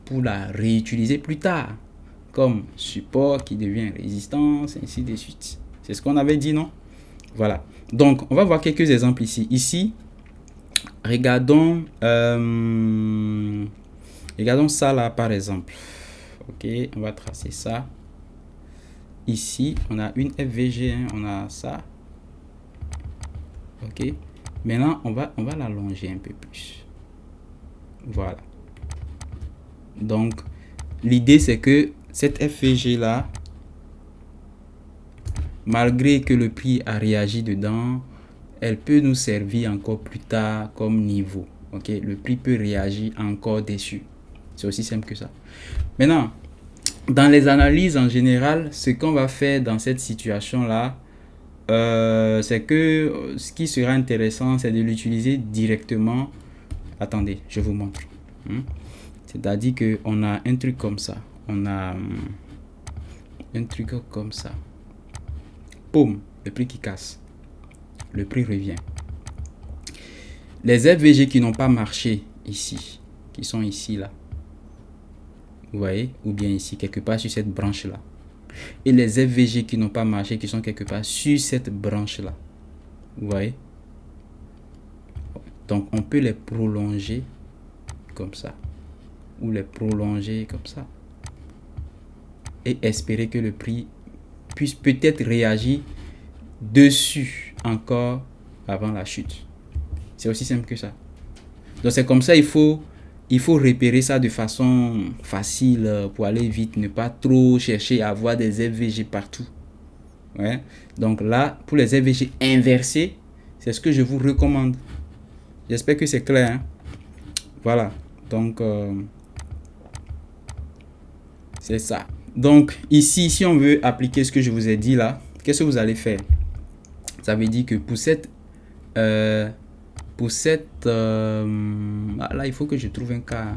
pour la réutiliser plus tard. Comme support qui devient résistance, ainsi de suite. C'est ce qu'on avait dit, non? Voilà. Donc, on va voir quelques exemples ici. Ici, regardons ça là, par exemple. Ok, on va tracer ça. Ici, on a une FVG, hein, on a ça. Ok. Maintenant, on va l'allonger un peu plus. Voilà. Donc, l'idée, c'est que cette FVG là, malgré que le prix a réagi dedans, elle peut nous servir encore plus tard comme niveau. Ok, le prix peut réagir encore dessus. C'est aussi simple que ça. Maintenant, dans les analyses en général, ce qu'on va faire dans cette situation là, c'est que ce qui sera intéressant, c'est de l'utiliser directement. Attendez, je vous montre. C'est-à-dire qu'on a un truc comme ça. On a un truc comme ça. Boum, le prix qui casse. le prix revient. Les FVG qui n'ont pas marché ici, qui sont ici, là, vous voyez, ou bien ici, quelque part sur cette branche-là. Et les FVG qui n'ont pas marché, qui sont quelque part sur cette branche-là. Vous voyez? Donc, on peut les prolonger comme ça. Ou les prolonger comme ça. Et espérer que le prix puisse peut-être réagir dessus encore avant la chute. C'est aussi simple que ça. Donc, c'est comme ça, il faut repérer ça de façon facile pour aller vite. Ne pas trop chercher à avoir des FVG partout. Ouais. Donc là, pour les FVG inversés, c'est ce que je vous recommande. J'espère que c'est clair. Hein? Voilà. Donc, c'est ça. Donc, ici, si on veut appliquer ce que je vous ai dit là, qu'est-ce que vous allez faire? Ça veut dire que pour cette... là, il faut que je trouve un cas.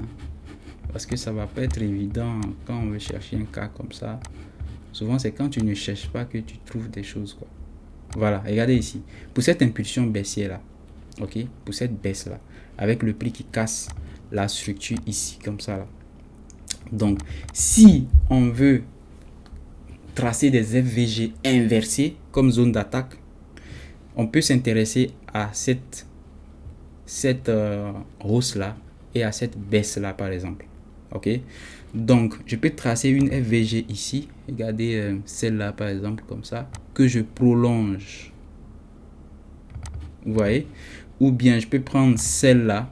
Parce que ça va pas être évident quand on veut chercher un cas comme ça. Souvent, c'est quand tu ne cherches pas que tu trouves des choses, quoi. Voilà, regardez ici. Pour cette impulsion baissière là, ok, pour cette baisse là, avec le prix qui casse la structure ici, comme ça là. Donc, si on veut tracer des FVG inversés comme zone d'attaque, on peut s'intéresser à cette hausse là et à cette baisse là, par exemple. Ok, donc je peux tracer une FVG ici. Regardez celle-là par exemple, comme ça, que je prolonge. Vous voyez? Ou bien je peux prendre celle-là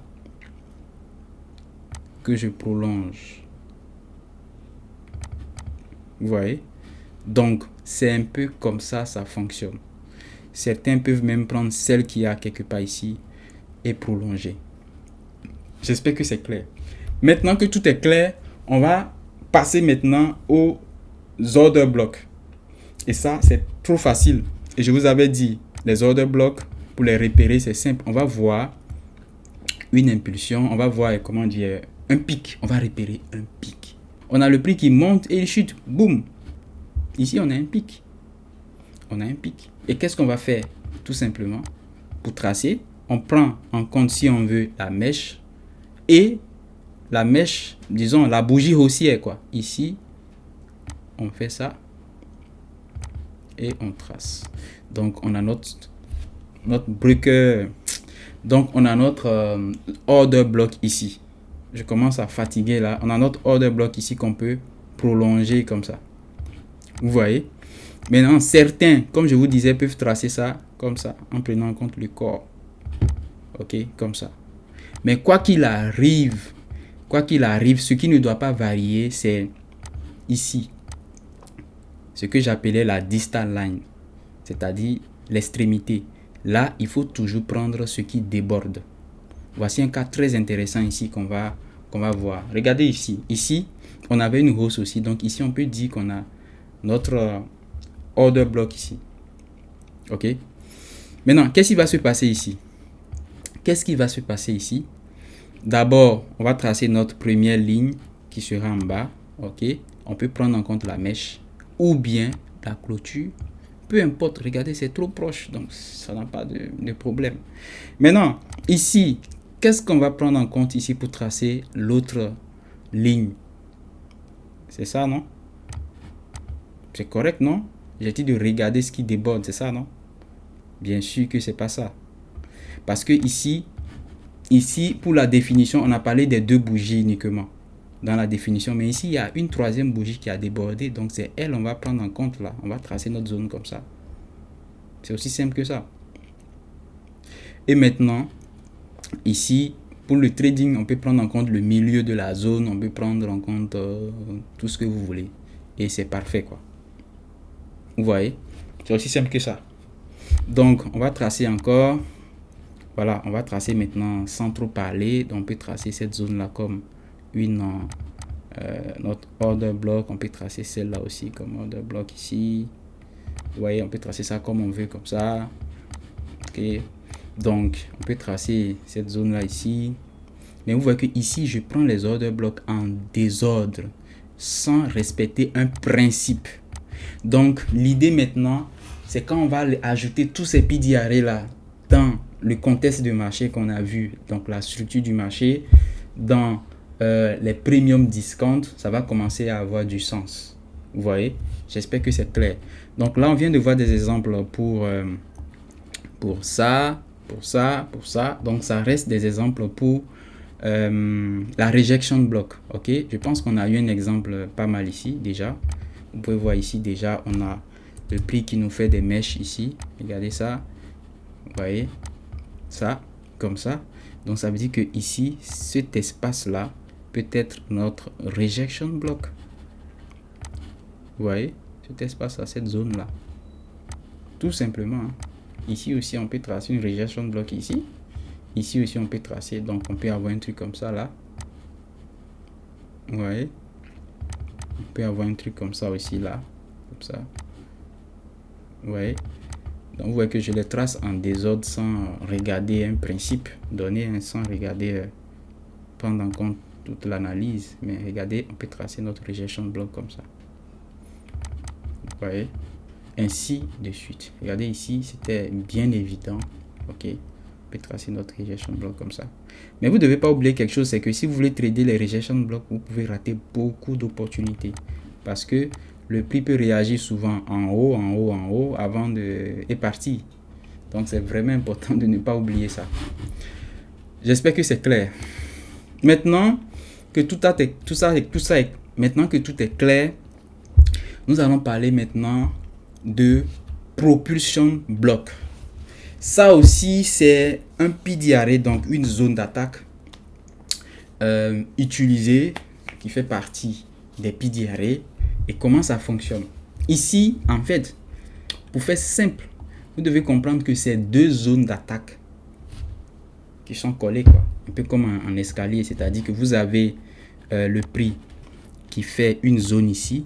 que je prolonge. Vous voyez? Donc c'est un peu comme ça, ça fonctionne. Certains peuvent même prendre celle qui a quelque part ici et prolonger. J'espère que c'est clair. Maintenant que tout est clair, on va passer maintenant aux order blocks. Et ça, c'est trop facile. Et je vous avais dit, les order blocks, pour les repérer, c'est simple. On va voir une impulsion, on va voir, comment dire, un pic. On va repérer un pic. On a le prix qui monte et il chute. Boum. Ici, on a un pic. On a un pic. Et qu'est-ce qu'on va faire? Tout simplement, pour tracer, on prend en compte, si on veut, la mèche et la mèche, disons la bougie haussière, quoi. Ici, on fait ça et on trace. Donc, on a notre breaker. Donc, on a notre order block ici. Je commence à fatiguer là. On a notre order block ici qu'on peut prolonger comme ça. Vous voyez? Maintenant, certains, comme je vous disais, peuvent tracer ça comme ça, en prenant en compte le corps. Ok, comme ça. Mais quoi qu'il arrive, ce qui ne doit pas varier, c'est ici. Ce que j'appelais la distal line, c'est-à-dire l'extrémité. Là, il faut toujours prendre ce qui déborde. Voici un cas très intéressant ici qu'on va voir. Regardez ici. Ici, on avait une hausse aussi. Donc ici, on peut dire qu'on a notre order block ici. Ok. Maintenant, qu'est-ce qui va se passer ici? Qu'est-ce qui va se passer ici? D'abord, on va tracer notre première ligne qui sera en bas. Ok. On peut prendre en compte la mèche ou bien la clôture. Peu importe. Regardez, c'est trop proche. Donc, ça n'a pas de problème. Maintenant, ici, qu'est-ce qu'on va prendre en compte ici pour tracer l'autre ligne? C'est ça, non? C'est correct, non? J'ai dit de regarder ce qui déborde, c'est ça, non? Bien sûr que c'est pas ça. Parce que ici, pour la définition, on a parlé des deux bougies uniquement dans la définition. Mais ici, il y a une troisième bougie qui a débordé. Donc, c'est elle, on va prendre en compte là. On va tracer notre zone comme ça. C'est aussi simple que ça. Et maintenant, ici, pour le trading, on peut prendre en compte le milieu de la zone. On peut prendre en compte tout ce que vous voulez. Et c'est parfait, quoi. Vous voyez? C'est aussi simple que ça. Donc, on va tracer encore. Voilà, on va tracer maintenant sans trop parler. Donc, on peut tracer cette zone-là comme notre order block. On peut tracer celle-là aussi comme order block ici. Vous voyez, on peut tracer ça comme on veut, comme ça. Ok. Donc, on peut tracer cette zone-là ici. Mais vous voyez que ici, je prends les order blocks en désordre sans respecter un principe. Donc, l'idée maintenant, c'est quand on va ajouter tous ces PDRA là dans le contexte de marché qu'on a vu, donc la structure du marché, dans les premium discounts, ça va commencer à avoir du sens. Vous voyez? J'espère que c'est clair. Donc là, on vient de voir des exemples pour ça, pour ça, pour ça. Donc ça reste des exemples pour la rejection block. Ok, je pense qu'on a eu un exemple pas mal ici déjà. Vous pouvez voir ici déjà, on a le prix qui nous fait des mèches ici. Regardez ça. Vous voyez ça comme ça. Donc ça veut dire que ici, cet espace là peut être notre rejection block. Vous voyez cet espace là, cette zone là, tout simplement, hein. Ici aussi on peut tracer une rejection block ici. Ici aussi on peut tracer, donc on peut avoir un truc comme ça là. Vous voyez, on peut avoir un truc comme ça aussi là, comme ça. Vous voyez, donc vous voyez que je les trace en désordre sans regarder un principe donné, hein, sans regarder prendre en compte toute l'analyse. Mais regardez, on peut tracer notre rejection block comme ça. Vous voyez, ainsi de suite. Regardez ici, c'était bien évident. Ok, on peut tracer notre rejection block comme ça. Mais vous ne devez pas oublier quelque chose, c'est que si vous voulez trader les rejection blocks, vous pouvez rater beaucoup d'opportunités. Parce que le prix peut réagir souvent en haut, en haut, en haut, avant de partir. Donc c'est vraiment important de ne pas oublier ça. J'espère que c'est clair. Maintenant que tout est clair, nous allons parler maintenant de propulsion block. Ça aussi, c'est un PDRA, donc une zone d'attaque utilisée qui fait partie des PDRA. Et comment ça fonctionne? Ici, en fait, pour faire simple, vous devez comprendre que c'est deux zones d'attaque qui sont collées, quoi. Un peu comme un escalier, c'est-à-dire que vous avez le prix qui fait une zone ici,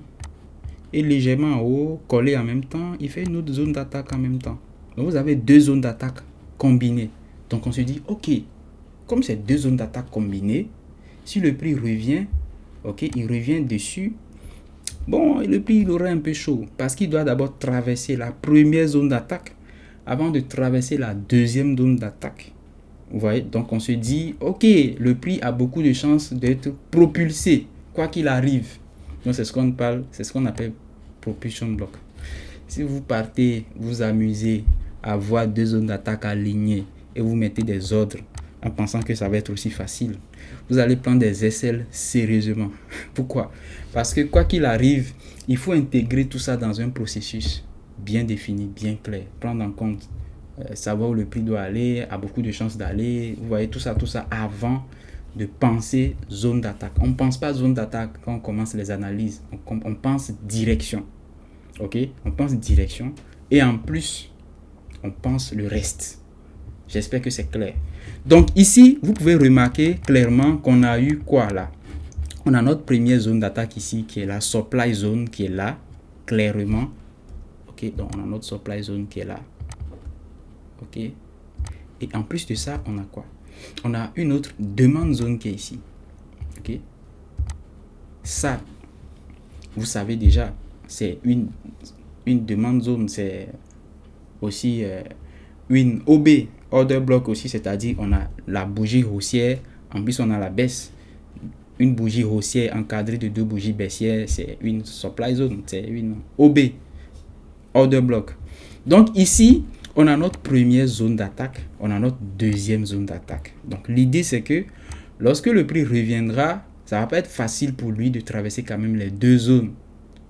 et légèrement en haut, collé en même temps, il fait une autre zone d'attaque en même temps. Donc vous avez deux zones d'attaque combinées. Donc on se dit, ok, comme c'est deux zones d'attaque combinées, si le prix revient, ok, il revient dessus, bon, le prix il aura un peu chaud parce qu'il doit d'abord traverser la première zone d'attaque avant de traverser la deuxième zone d'attaque. Vous voyez, donc on se dit, ok, le prix a beaucoup de chances d'être propulsé, quoi qu'il arrive. Donc c'est ce qu'on parle, c'est ce qu'on appelle propulsion block. Si vous partez, vous amusez à voir deux zones d'attaque alignées et vous mettez des ordres en pensant que ça va être aussi facile, vous allez prendre des SL sérieusement. Pourquoi? Parce que quoi qu'il arrive, il faut intégrer tout ça dans un processus bien défini, bien clair. Prendre en compte, savoir où le prix doit aller, a beaucoup de chances d'aller. Vous voyez tout ça avant de penser zone d'attaque. On ne pense pas zone d'attaque quand on commence les analyses. On pense direction. Ok? On pense direction. Et en plus, on pense le reste. J'espère que c'est clair. Donc ici, vous pouvez remarquer clairement qu'on a eu quoi là? On a notre première zone d'attaque ici qui est la supply zone qui est là, clairement. Ok? Donc on a notre supply zone qui est là. Ok? Et en plus de ça, on a quoi? On a une autre demande zone qui est ici. Ok? Ça, vous savez déjà, c'est une demande zone, c'est aussi une OB, order block aussi, c'est-à-dire on a la bougie haussière, en plus on a la baisse. Une bougie haussière encadrée de deux bougies baissières, c'est une supply zone, c'est une OB, order block. Donc ici, on a notre première zone d'attaque, on a notre deuxième zone d'attaque. Donc l'idée c'est que lorsque le prix reviendra, ça va pas être facile pour lui de traverser quand même les deux zones.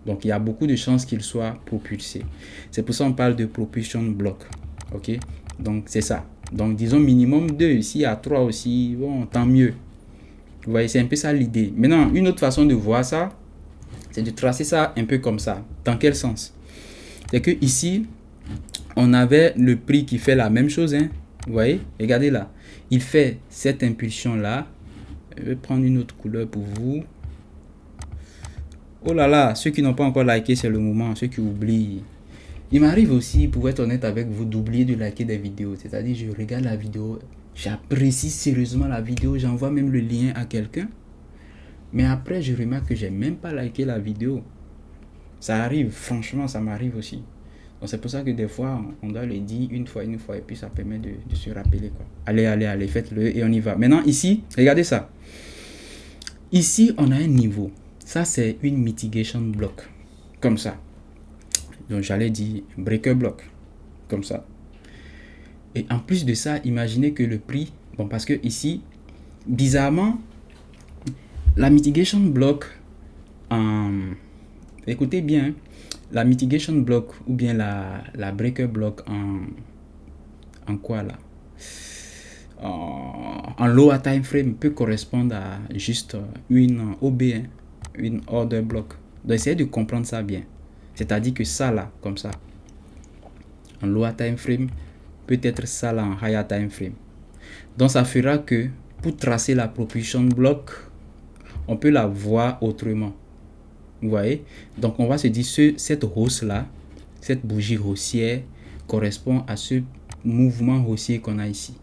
Donc il y a beaucoup de chances qu'il soit propulsé. C'est pour ça qu'on parle de propulsion block. Ok? Donc c'est ça. Donc disons minimum 2. S'il y a 3 aussi, bon, tant mieux. Vous voyez, c'est un peu ça l'idée. Maintenant, une autre façon de voir ça, c'est de tracer ça un peu comme ça. Dans quel sens? C'est que ici, on avait le prix qui fait la même chose. Hein. Vous voyez? Regardez là. Il fait cette impulsion-là. Je vais prendre une autre couleur pour vous. Oh là là, ceux qui n'ont pas encore liké, c'est le moment. Ceux qui oublient. Il m'arrive aussi, pour être honnête avec vous, d'oublier de liker des vidéos. C'est-à-dire, je regarde la vidéo, j'apprécie sérieusement la vidéo, j'envoie même le lien à quelqu'un. Mais après, je remarque que j'ai même pas liké la vidéo. Ça arrive, franchement, ça m'arrive aussi. Donc c'est pour ça que des fois, on doit le dire une fois, et puis ça permet de se rappeler, quoi. Allez, faites-le et on y va. Maintenant, ici, regardez ça. Ici, on a un niveau. Ça, c'est une mitigation block. Comme ça. Donc, j'allais dire breaker block. Comme ça. Et en plus de ça, imaginez que le prix... Bon, parce que ici, bizarrement, la mitigation block... écoutez bien, la mitigation block ou bien la breaker block en quoi là, en lower time frame peut correspondre à juste une OB, hein, une order block. Donc essayez de comprendre ça bien. C'est-à-dire que ça là, comme ça, en lower time frame, peut être ça là en higher time frame. Donc ça fera que pour tracer la propulsion block, on peut la voir autrement. Vous voyez? Donc on va se dire cette hausse là, cette bougie haussière correspond à ce mouvement haussier qu'on a ici.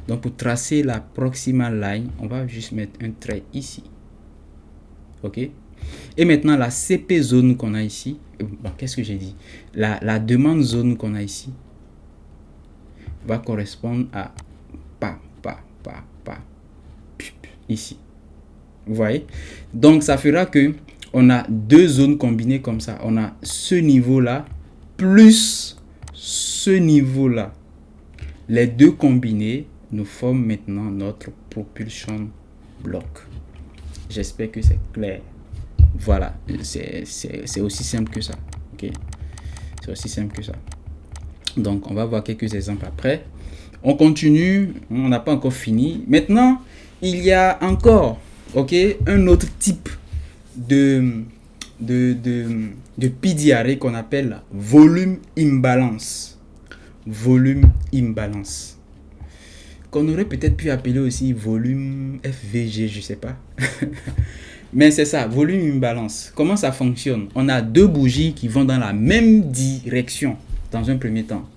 Donc pour tracer la proximal line, on va juste mettre un trait ici. Ok? Et maintenant la CP zone qu'on a ici, bon, qu'est-ce que j'ai dit? La demande zone qu'on a ici va correspondre à ici. Vous voyez? Donc ça fera que on a deux zones combinées comme ça. On a ce niveau-là plus ce niveau-là. Les deux combinés nous forment maintenant notre propulsion block. J'espère que c'est clair. Voilà, c'est aussi simple que ça. Ok, c'est aussi simple que ça. Donc, on va voir quelques exemples après. On continue. On n'a pas encore fini. Maintenant, il y a encore, ok, un autre type de PDRA qu'on appelle volume imbalance. Volume imbalance. Qu'on aurait peut-être pu appeler aussi volume FVG, je sais pas. Mais c'est ça, volume imbalance. Comment ça fonctionne? On a deux bougies qui vont dans la même direction dans un premier temps.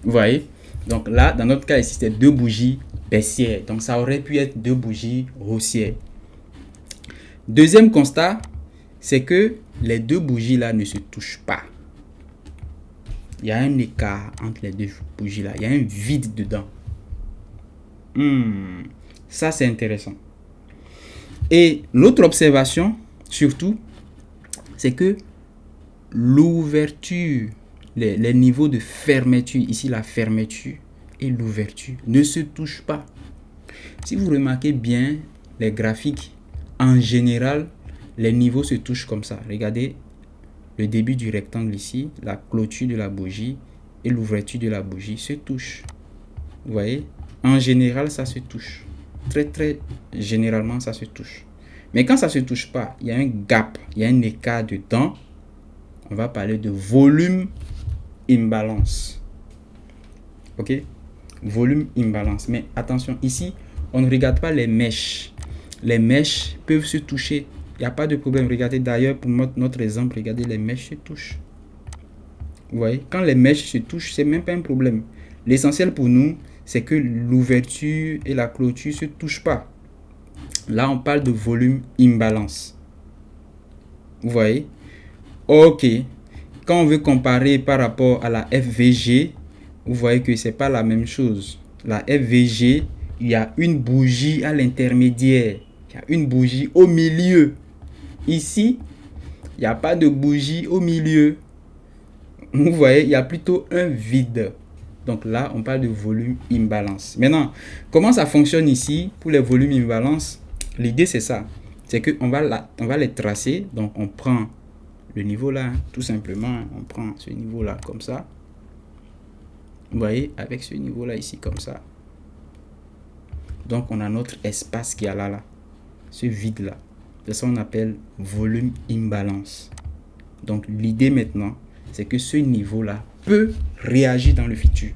Vous voyez? Donc là, dans notre cas ici, c'était deux bougies baissières. Donc ça aurait pu être deux bougies haussières. Deuxième constat, c'est que les deux bougies là ne se touchent pas. Il y a un écart entre les deux bougies là. Il y a un vide dedans. Ça, c'est intéressant. Et l'autre observation, surtout, c'est que l'ouverture, les niveaux de fermeture, ici la fermeture et l'ouverture, ne se touchent pas. Si vous remarquez bien les graphiques, en général, les niveaux se touchent comme ça. Regardez le début du rectangle ici, la clôture de la bougie et l'ouverture de la bougie se touchent. Vous voyez? En général, ça se touche. Très généralement, ça se touche. Mais quand ça se touche pas, il y a un gap, il y a un écart dedans. On va parler de volume imbalance. Ok? Volume imbalance. Mais attention, ici, on ne regarde pas les mèches. Les mèches peuvent se toucher. Il n'y a pas de problème. Regardez d'ailleurs, pour notre exemple, regardez, les mèches se touchent. Vous voyez? Quand les mèches se touchent, c'est même pas un problème. L'essentiel pour nous, c'est que l'ouverture et la clôture ne se touchent pas. Là, on parle de volume imbalance. Vous voyez? Ok. Quand on veut comparer par rapport à la FVG, vous voyez que ce n'est pas la même chose. La FVG, il y a une bougie à l'intermédiaire. Il y a une bougie au milieu. Ici, il n'y a pas de bougie au milieu. Vous voyez, il y a plutôt un vide. Donc là, on parle de volume imbalance. Maintenant, comment ça fonctionne ici pour les volumes imbalance? L'idée, c'est ça. C'est qu'on va les tracer. Donc, on prend le niveau là, hein, tout simplement. On prend ce niveau là comme ça. Vous voyez, avec ce niveau là ici comme ça. Donc, on a notre espace qui est là. Ce vide là. C'est ça qu'on appelle volume imbalance. Donc, l'idée maintenant, c'est que ce niveau là peut réagir dans le futur.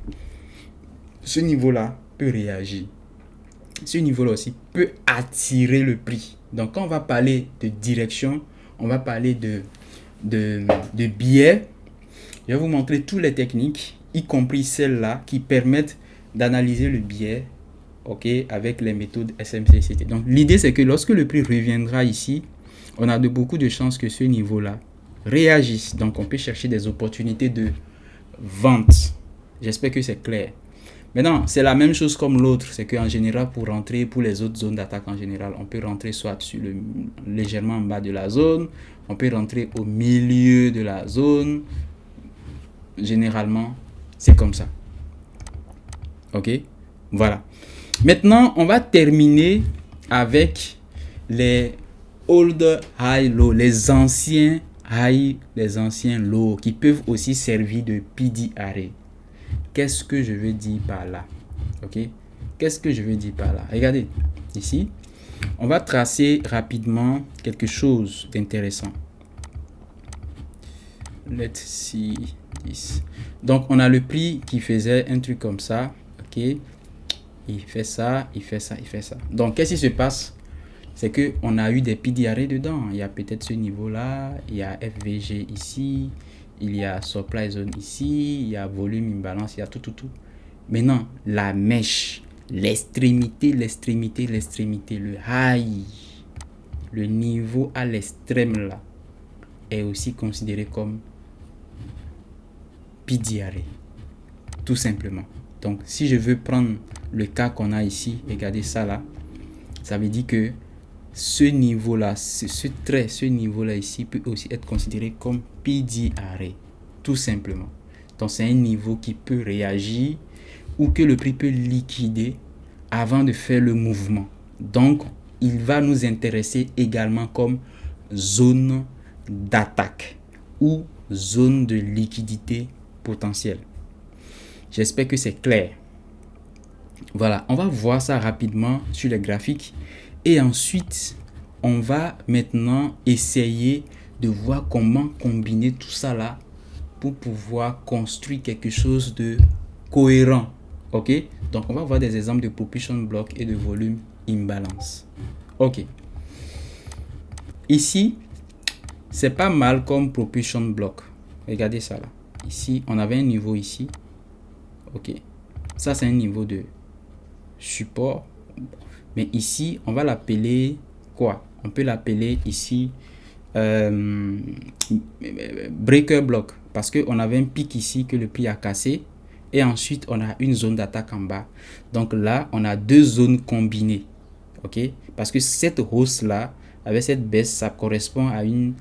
Ce niveau-là peut réagir. Ce niveau-là aussi peut attirer le prix. Donc, quand on va parler de direction, on va parler de biais. Je vais vous montrer toutes les techniques, y compris celles-là, qui permettent d'analyser le biais, ok, avec les méthodes SMCCT. Donc, l'idée, c'est que lorsque le prix reviendra ici, on a beaucoup de chances que ce niveau-là réagissent. Donc, on peut chercher des opportunités de vente. J'espère que c'est clair. Maintenant, c'est la même chose comme l'autre. C'est qu'en général, pour rentrer, pour les autres zones d'attaque en général, on peut rentrer soit légèrement en bas de la zone, on peut rentrer au milieu de la zone. Généralement, c'est comme ça. Ok? Voilà. Maintenant, on va terminer avec les old high low, les anciens high, les anciens low qui peuvent aussi servir de PD array. Qu'est-ce que je veux dire par là? Ok? Qu'est-ce que je veux dire par là? Regardez, ici, on va tracer rapidement quelque chose d'intéressant. Let's see this. Donc, on a le prix qui faisait un truc comme ça. Ok? Il fait ça, il fait ça, il fait ça. Donc, qu'est-ce qui se passe? C'est qu'on a eu des PD array dedans. Il y a peut-être ce niveau-là, il y a FVG ici, il y a supply zone ici, il y a volume imbalance, il y a tout. Maintenant, la mèche, l'extrémité, le high, le niveau à l'extrême là, est aussi considéré comme PD array. Tout simplement. Donc, si je veux prendre le cas qu'on a ici, regardez ça là, ça veut dire que ce niveau-là, ce niveau-là ici peut aussi être considéré comme PD array, tout simplement. Donc, c'est un niveau qui peut réagir ou que le prix peut liquider avant de faire le mouvement. Donc, il va nous intéresser également comme zone d'attaque ou zone de liquidité potentielle. J'espère que c'est clair. Voilà, on va voir ça rapidement sur les graphiques. Et ensuite, on va maintenant essayer de voir comment combiner tout ça là pour pouvoir construire quelque chose de cohérent. Ok? Donc, on va voir des exemples de propulsion block et de volume imbalance. Ok. Ici, c'est pas mal comme propulsion block. Regardez ça là. Ici, on avait un niveau ici. Ok. Ça, c'est un niveau de support. Mais ici, on va l'appeler quoi? On peut l'appeler ici breaker block. Parce qu'on avait un pic ici que le prix a cassé. Et ensuite, on a une zone d'attaque en bas. Donc là, on a deux zones combinées. Ok? Parce que cette hausse-là, avec cette baisse, ça correspond à une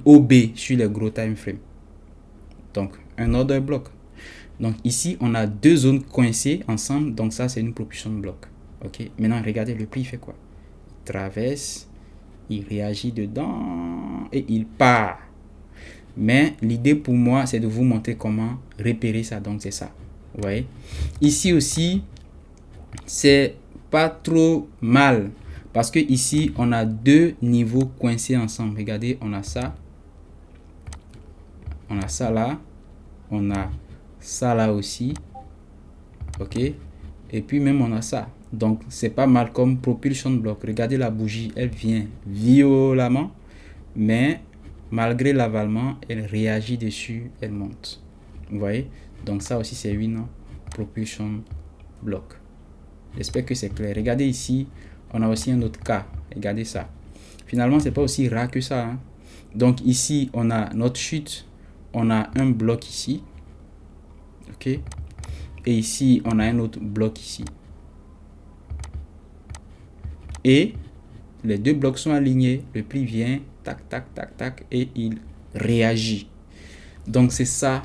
OB sur les gros time frame. Donc, un order block. Donc ici, on a deux zones coincées ensemble. Donc ça, c'est une propulsion block. Ok, maintenant regardez, le prix il fait quoi? Il traverse, il réagit dedans et il part. Mais l'idée pour moi, c'est de vous montrer comment repérer ça. Donc c'est ça. Vous voyez? Ici aussi, c'est pas trop mal. Parce que ici, on a deux niveaux coincés ensemble. Regardez, on a ça. On a ça là. On a ça là aussi. Ok. Et puis même on a ça. Donc, c'est pas mal comme propulsion block. Regardez la bougie, elle vient violemment, mais malgré l'avalement, elle réagit dessus, elle monte. Vous voyez? Donc, ça aussi, c'est une propulsion block. J'espère que c'est clair. Regardez ici, on a aussi un autre cas. Regardez ça. Finalement, c'est pas aussi rare que ça. Hein? Donc, ici, on a notre chute. On a un bloc ici. OK? Et ici, on a un autre bloc ici. Et les deux blocs sont alignés, le prix vient, tac, tac, tac, tac, et il réagit. Donc, c'est ça,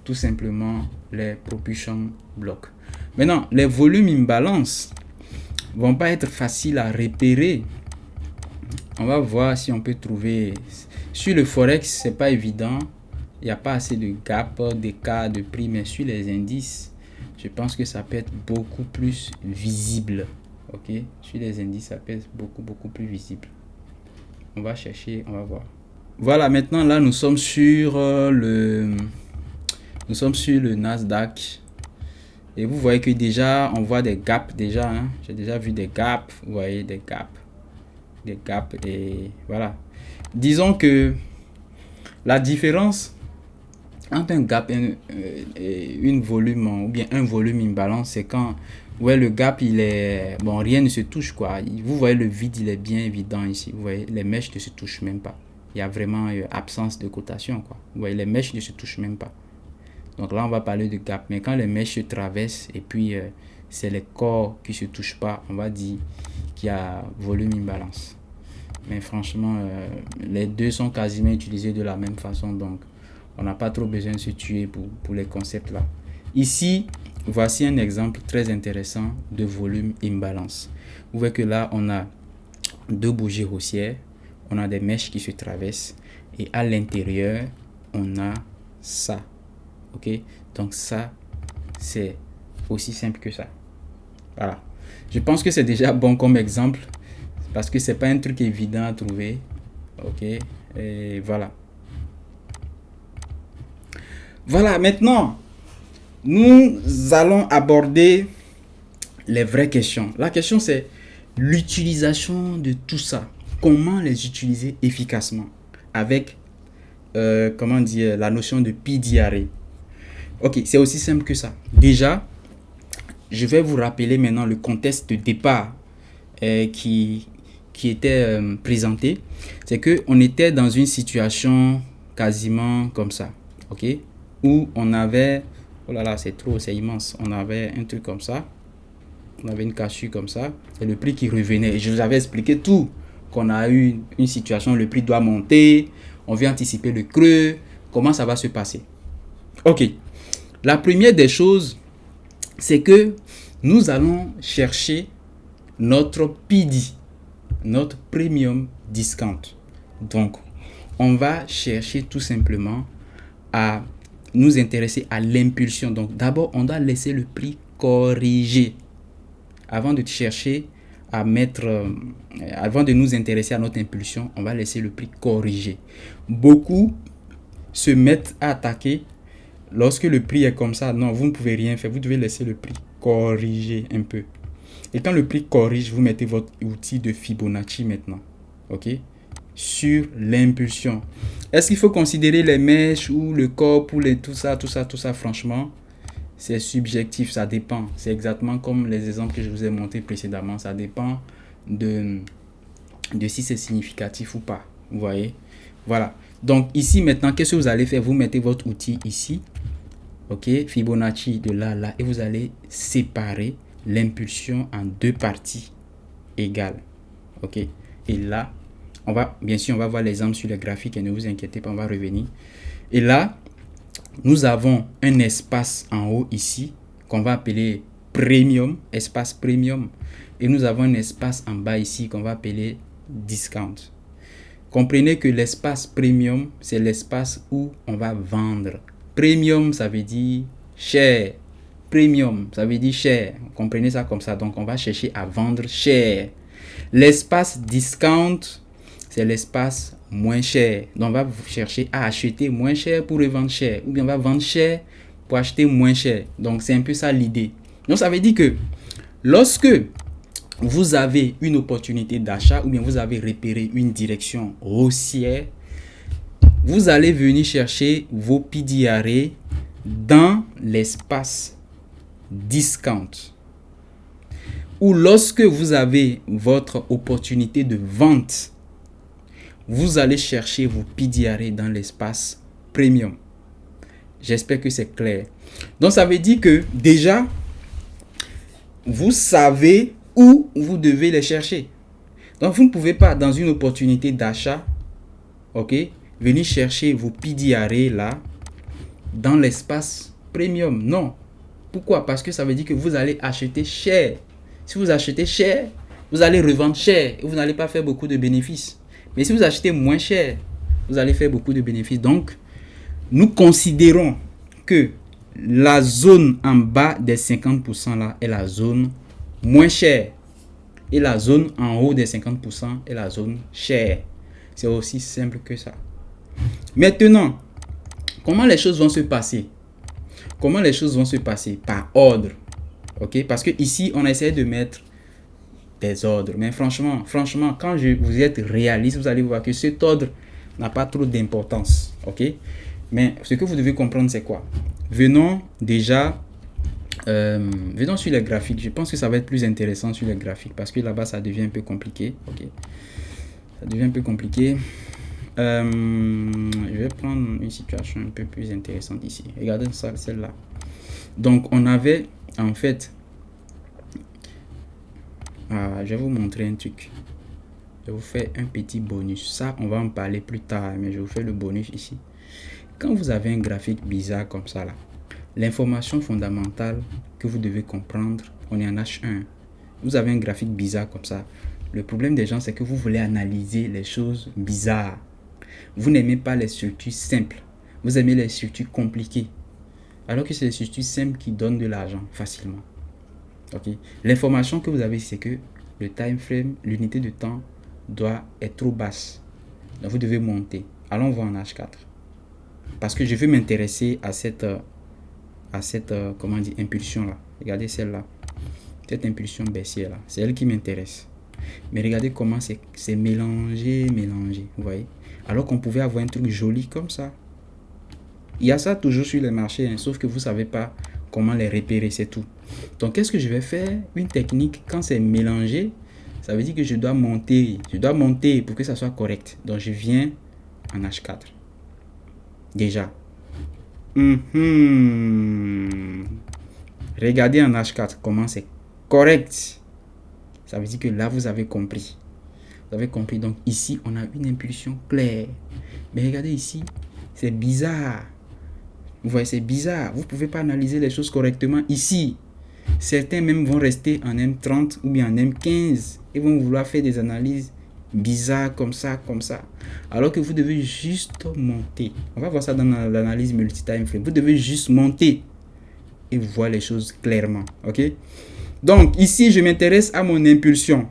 tout simplement, les propulsion blocks. Maintenant, les volumes imbalance vont pas être faciles à repérer. On va voir si on peut trouver. Sur le Forex, c'est pas évident. Il n'y a pas assez de gap, d'écart de prix, mais sur les indices, je pense que ça peut être beaucoup plus visible. Ok, sur les indices, ça peut être beaucoup plus visible. On va chercher, on va voir. Voilà, maintenant là, nous sommes sur le Nasdaq. Et vous voyez que déjà, on voit des gaps déjà. Hein. J'ai déjà vu des gaps. Vous voyez des gaps. Des gaps et voilà. Disons que la différence entre un gap et une volume ou bien un volume imbalance, c'est quand le gap il est bon, rien ne se touche quoi. Vous voyez le vide, il est bien évident ici. Vous voyez, les mèches ne se touchent même pas. il y a vraiment absence de cotation, quoi. Vous voyez, les mèches ne se touchent même pas. Donc là, on va parler de gap. Mais quand les mèches se traversent et puis c'est les corps qui ne se touchent pas, on va dire qu'il y a volume imbalance. Mais franchement, les deux sont quasiment utilisés de la même façon. Donc, on n'a pas trop besoin de se tuer pour les concepts là. Ici, voici un exemple très intéressant de volume imbalance. Vous voyez que là, on a deux bougies haussières. On a des mèches qui se traversent. Et à l'intérieur, on a ça. Ok, donc ça, c'est aussi simple que ça. Voilà. Je pense que c'est déjà bon comme exemple parce que c'est pas un truc évident à trouver. Ok, et voilà. Voilà, maintenant, nous allons aborder les vraies questions. La question, c'est l'utilisation de tout ça. Comment les utiliser efficacement avec, comment dire, la notion de PDRA. Ok, c'est aussi simple que ça. Déjà, je vais vous rappeler maintenant le contexte de départ qui était présenté. C'est qu'on était dans une situation quasiment comme ça. Ok, où on avait, oh là là, c'est trop, c'est immense. On avait un truc comme ça. On avait une cassure comme ça. Et le prix qui revenait. Et je vous avais expliqué tout. Qu'on a eu une situation, le prix doit monter. On vient anticiper le creux. Comment ça va se passer? Ok. La première des choses, c'est que nous allons chercher notre PD, notre Premium Discount. Donc, on va chercher tout simplement à nous intéresser à l'impulsion. Donc, d'abord, on doit laisser le prix corriger avant de chercher à mettre, avant de nous intéresser à notre impulsion, on va laisser le prix corriger. Beaucoup se mettent à attaquer lorsque le prix est comme ça. Non, vous ne pouvez rien faire. Vous devez laisser le prix corriger un peu. Et quand le prix corrige, vous mettez votre outil de Fibonacci maintenant. Ok? Sur l'impulsion. Est-ce qu'il faut considérer les mèches ou le corps pour tout ça? Franchement, c'est subjectif. Ça dépend. C'est exactement comme les exemples que je vous ai montrés précédemment. Ça dépend de si c'est significatif ou pas. Vous voyez? Voilà. Donc ici maintenant, qu'est-ce que vous allez faire? Vous mettez votre outil ici. Ok, Fibonacci de là à là, et vous allez séparer l'impulsion en deux parties égales. Ok, et là, on va voir l'exemple sur le graphique et ne vous inquiétez pas, on va revenir. Et là, nous avons un espace en haut ici qu'on va appeler Premium, espace Premium, et nous avons un espace en bas ici qu'on va appeler Discount. Comprenez que l'espace Premium, c'est l'espace où on va vendre. Premium, ça veut dire cher. Premium, ça veut dire cher. Comprenez ça comme ça. Donc, on va chercher à vendre cher. L'espace discount, c'est l'espace moins cher. Donc, on va chercher à acheter moins cher pour revendre cher. Ou bien, on va vendre cher pour acheter moins cher. Donc, c'est un peu ça l'idée. Donc, ça veut dire que lorsque vous avez une opportunité d'achat ou bien vous avez repéré une direction haussière, vous allez venir chercher vos PDRA dans l'espace discount. Ou lorsque vous avez votre opportunité de vente, vous allez chercher vos PDRA dans l'espace premium. J'espère que c'est clair. Donc ça veut dire que déjà, vous savez où vous devez les chercher. Donc vous ne pouvez pas dans une opportunité d'achat, ok, venir chercher vos PDRA là dans l'espace premium. Non. Pourquoi? Parce que ça veut dire que vous allez acheter cher. Si vous achetez cher, vous allez revendre cher et vous n'allez pas faire beaucoup de bénéfices. Mais si vous achetez moins cher, vous allez faire beaucoup de bénéfices. Donc, nous considérons que la zone en bas des 50% là est la zone moins chère. Et la zone en haut des 50% est la zone chère. C'est aussi simple que ça. Maintenant, comment les choses vont se passer? Comment les choses vont se passer? Par ordre. Ok? Parce que ici, on essaie de mettre des ordres. Mais franchement, quand vous êtes réaliste, vous allez voir que cet ordre n'a pas trop d'importance. Ok? Mais ce que vous devez comprendre, c'est quoi? Venons déjà, venons sur les graphiques. Je pense que ça va être plus intéressant sur les graphiques parce que là-bas, ça devient un peu compliqué. Ok? Ça devient un peu compliqué. Je vais prendre une situation un peu plus intéressante ici. Regardez ça, celle-là. Donc, on avait en fait... je vais vous montrer un truc. Je vous fais un petit bonus. Ça, on va en parler plus tard, mais je vous fais le bonus ici. Quand vous avez un graphique bizarre comme ça, là, l'information fondamentale que vous devez comprendre, on est en H1. Vous avez un graphique bizarre comme ça. Le problème des gens, c'est que vous voulez analyser les choses bizarres. Vous n'aimez pas les structures simples. Vous aimez les structures compliquées. Alors que c'est les structures simples qui donnent de l'argent facilement. Okay. L'information que vous avez, c'est que le time frame, l'unité de temps, doit être trop basse. Donc vous devez monter. Allons voir en H4. Parce que je veux m'intéresser à cette comment dire, impulsion là. Regardez celle-là. Cette impulsion baissière là. C'est elle qui m'intéresse. Mais regardez comment c'est mélangé. Vous voyez. Alors qu'on pouvait avoir un truc joli comme ça. Il y a ça toujours sur les marchés. Hein, sauf que vous ne savez pas comment les repérer. C'est tout. Donc qu'est-ce que je vais faire? Une technique quand c'est mélangé. Ça veut dire que je dois monter. Je dois monter pour que ça soit correct. Donc je viens en H4. Déjà. Regardez en H4 comment c'est correct. Ça veut dire que là, vous avez compris. Vous avez compris. Donc ici, on a une impulsion claire. Mais regardez ici, c'est bizarre. Vous voyez, c'est bizarre. Vous ne pouvez pas analyser les choses correctement ici. Certains même vont rester en M30 ou bien en M15 et vont vouloir faire des analyses bizarres comme ça. Alors que vous devez juste monter. On va voir ça dans l'analyse multi-time frame. Vous devez juste monter et voir les choses clairement. Ok? Donc, ici, je m'intéresse à mon impulsion.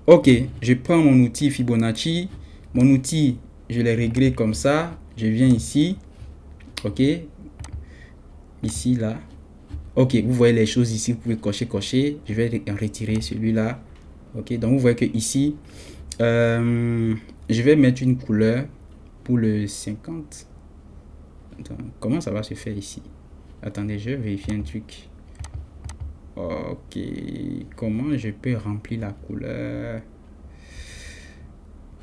Ok, je prends mon outil Fibonacci. Mon outil, je l'ai réglé comme ça. Je viens ici. Ok? Ici, là. Ok, vous voyez les choses ici, vous pouvez cocher. Je vais en retirer celui-là. Ok, donc vous voyez que ici, je vais mettre une couleur pour le 50. Attends, comment ça va se faire ici? Attendez, je vais vérifier un truc. Ok, comment je peux remplir la couleur?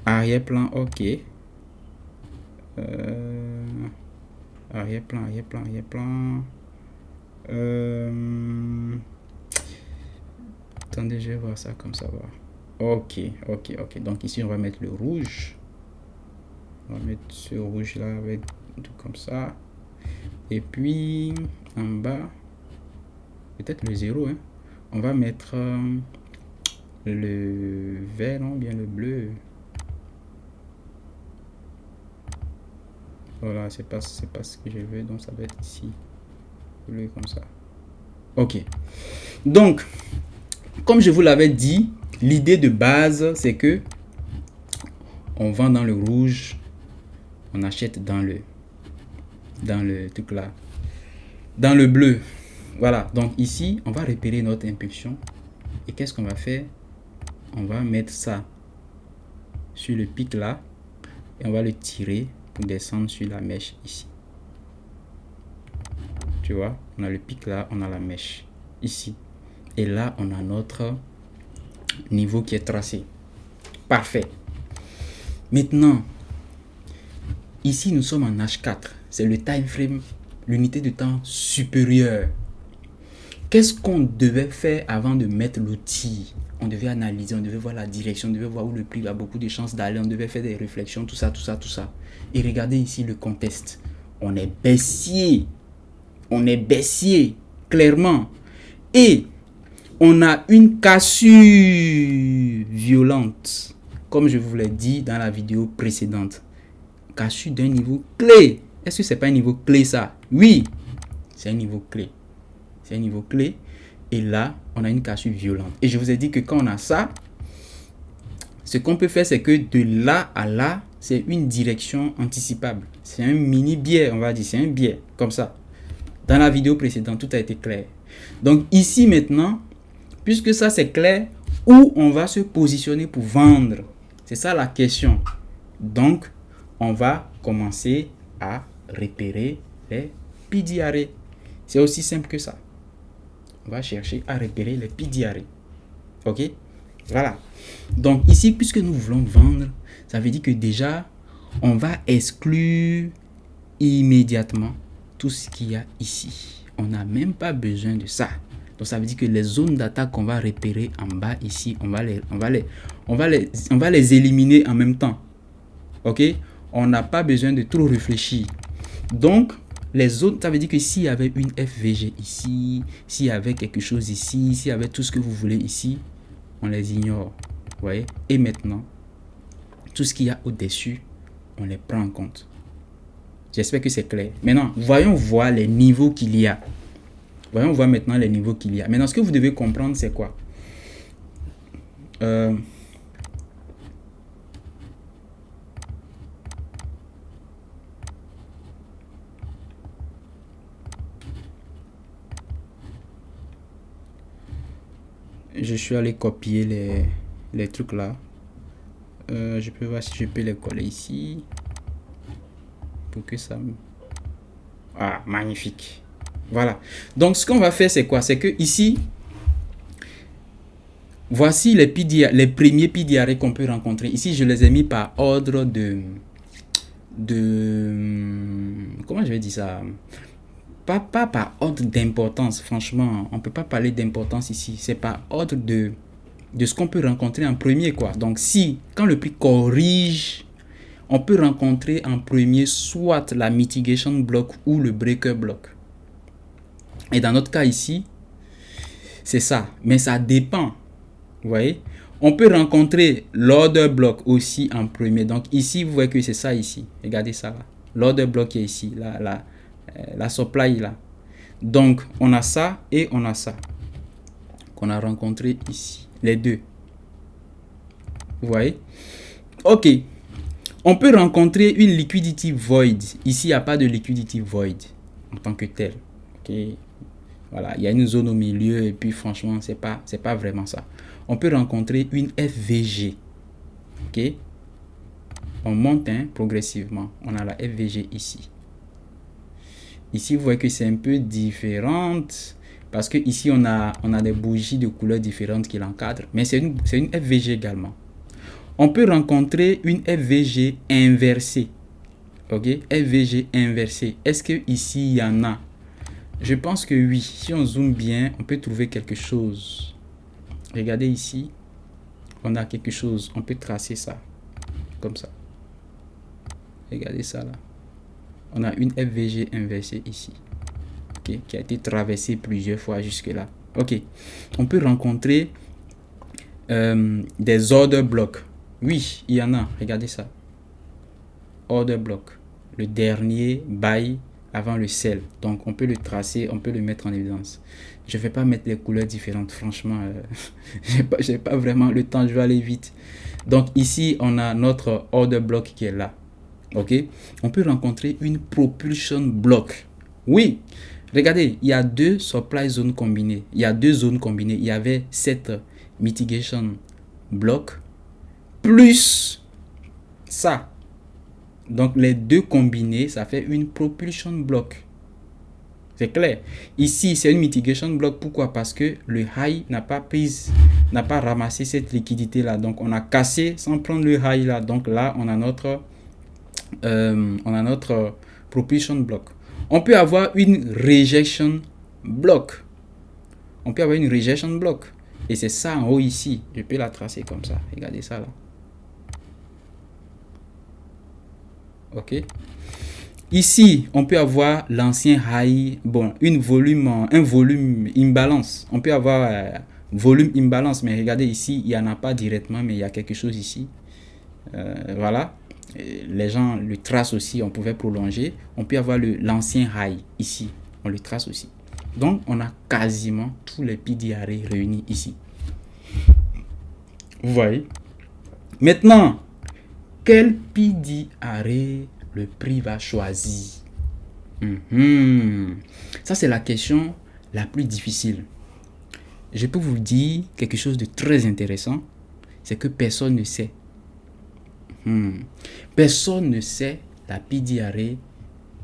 Arrière-plan, ok. Arrière-plan. Attendez, je vais voir ça comme ça va. Ok. Donc ici, on va mettre le rouge. On va mettre ce rouge là avec tout comme ça. Et puis, en bas, peut-être le 0. Hein. On va mettre le vert, non, bien le bleu. Voilà, c'est pas ce que je veux. Donc, ça va être ici. Bleu comme ça. Ok. Donc, comme je vous l'avais dit, l'idée de base, c'est que on vend dans le rouge, on achète dans le truc là, dans le bleu. Voilà, donc ici, on va repérer notre impulsion. Et qu'est-ce qu'on va faire? On va mettre ça sur le pic là, et on va le tirer pour descendre sur la mèche ici. Tu vois, on a le pic là, on a la mèche ici. Et là, on a notre niveau qui est tracé. Parfait. Maintenant, ici, nous sommes en H4. C'est le time frame, l'unité de temps supérieure. Qu'est-ce qu'on devait faire avant de mettre l'outil? On devait analyser, on devait voir la direction, on devait voir où le prix a beaucoup de chances d'aller, on devait faire des réflexions, tout ça. Et regardez ici le contexte. On est baissier. Clairement. Et on a une cassure violente, comme je vous l'ai dit dans la vidéo précédente. Cassure d'un niveau clé. Est-ce que c'est pas un niveau clé ça? Oui, c'est un niveau clé. C'est un niveau clé. Et là, on a une cassure violente. Et je vous ai dit que quand on a ça, ce qu'on peut faire, c'est que de là à là, c'est une direction anticipable. C'est un mini biais, on va dire. C'est un biais, comme ça. Dans la vidéo précédente, tout a été clair. Donc ici maintenant, puisque ça c'est clair, où on va se positionner pour vendre? C'est ça la question. Donc, on va commencer à repérer les PDRE. C'est aussi simple que ça. On va chercher à repérer les PDRE. Ok? Voilà. Donc ici, puisque nous voulons vendre, ça veut dire que déjà, on va exclure immédiatement tout ce qu'il y a ici. On n'a même pas besoin de ça. Donc ça veut dire que les zones d'attaque qu'on va repérer en bas ici, on va les éliminer en même temps. Ok? On n'a pas besoin de trop réfléchir. Donc les zones, ça veut dire que s'il y avait une FVG ici, s'il y avait quelque chose ici, s'il y avait tout ce que vous voulez ici, on les ignore. Vous voyez? Et maintenant, tout ce qu'il y a au-dessus, on les prend en compte. J'espère que c'est clair. Maintenant, voyons voir les niveaux qu'il y a. Voyons voir maintenant les niveaux qu'il y a. Maintenant, ce que vous devez comprendre, c'est quoi? Je suis allé copier les trucs là. Je peux voir si je peux les coller ici. Pour que ça me... Ah, magnifique. Voilà. Donc, ce qu'on va faire, c'est quoi? C'est que ici, voici les premiers PDRA qu'on peut rencontrer. Ici, je les ai mis par ordre de comment je vais dire ça? Pas par ordre d'importance, franchement. On ne peut pas parler d'importance ici. C'est par ordre de ce qu'on peut rencontrer en premier, quoi. Donc, quand le prix corrige, on peut rencontrer en premier soit la mitigation block ou le breaker block. Et dans notre cas ici, c'est ça. Mais ça dépend. Vous voyez? On peut rencontrer l'order block aussi en premier. Donc ici, vous voyez que c'est ça ici. Regardez ça là. L'order block est ici. La supply là. Donc, on a ça et on a ça. Qu'on a rencontré ici. Les deux. Vous voyez? Ok. On peut rencontrer une liquidity void. Ici, il n'y a pas de liquidity void en tant que tel. Ok. Voilà, il y a une zone au milieu et puis franchement, c'est pas vraiment ça. On peut rencontrer une FVG. Ok. On monte progressivement. On a la FVG ici. Ici, vous voyez que c'est un peu différente parce que ici, on a des bougies de couleurs différentes qui l'encadrent. Mais c'est une FVG également. On peut rencontrer une FVG inversée. Ok, FVG inversée. Est-ce que ici il y en a? Je pense que oui. Si on zoome bien, on peut trouver quelque chose. Regardez ici. On a quelque chose. On peut tracer ça. Comme ça. Regardez ça là. On a une FVG inversée ici. Ok, qui a été traversée plusieurs fois jusque là. Ok. On peut rencontrer des order blocks. Oui, il y en a. Regardez ça. Order block. Le dernier buy avant le sell. Donc, on peut le tracer, on peut le mettre en évidence. Je ne vais pas mettre les couleurs différentes. Franchement, j'ai pas vraiment le temps. Je vais aller vite. Donc, ici, on a notre order block qui est là. OK? On peut rencontrer une propulsion block. Oui. Regardez, il y a deux supply zones combinées. Il y a deux zones combinées. Il y avait cette mitigation block plus ça. Donc, les deux combinés, ça fait une propulsion block. C'est clair. Ici, c'est une mitigation block. Pourquoi? Parce que le high n'a pas ramassé cette liquidité-là. Donc, on a cassé sans prendre le high là. Donc, là, on a notre propulsion block. On peut avoir une rejection block. On peut avoir une rejection block. Et c'est ça en haut ici. Je peux la tracer comme ça. Regardez ça là. Ok. Ici, on peut avoir l'ancien high. Bon, un volume imbalance. On peut avoir volume imbalance. Mais regardez ici, il n'y en a pas directement. Mais il y a quelque chose ici. Voilà. Les gens le tracent aussi. On pouvait prolonger. On peut avoir l'ancien high ici. On le trace aussi. Donc, on a quasiment tous les PDRA réunis ici. Vous voyez? Maintenant, quel PDRA le prix va choisir? Ça, c'est la question la plus difficile. Je peux vous dire quelque chose de très intéressant. C'est que personne ne sait. Personne ne sait la PDRA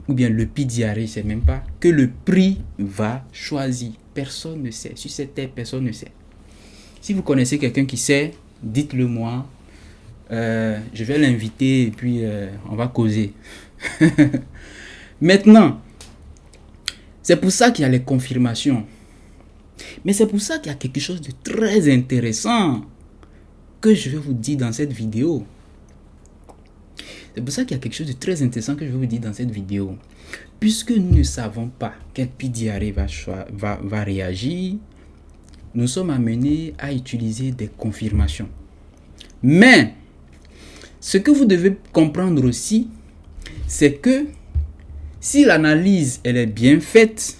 ou bien le PDRA, c'est même pas que le prix va choisir. Personne ne sait. Sur cette terre, personne ne sait. Si vous connaissez quelqu'un qui sait, dites-le moi. Je vais l'inviter et puis on va causer. Maintenant, c'est pour ça qu'il y a les confirmations. Mais c'est pour ça qu'il y a quelque chose de très intéressant que je vais vous dire dans cette vidéo. C'est pour ça qu'il y a quelque chose de très intéressant que je vais vous dire dans cette vidéo. Puisque nous ne savons pas quel PDRA va réagir, nous sommes amenés à utiliser des confirmations. Mais, ce que vous devez comprendre aussi, c'est que si l'analyse elle est bien faite,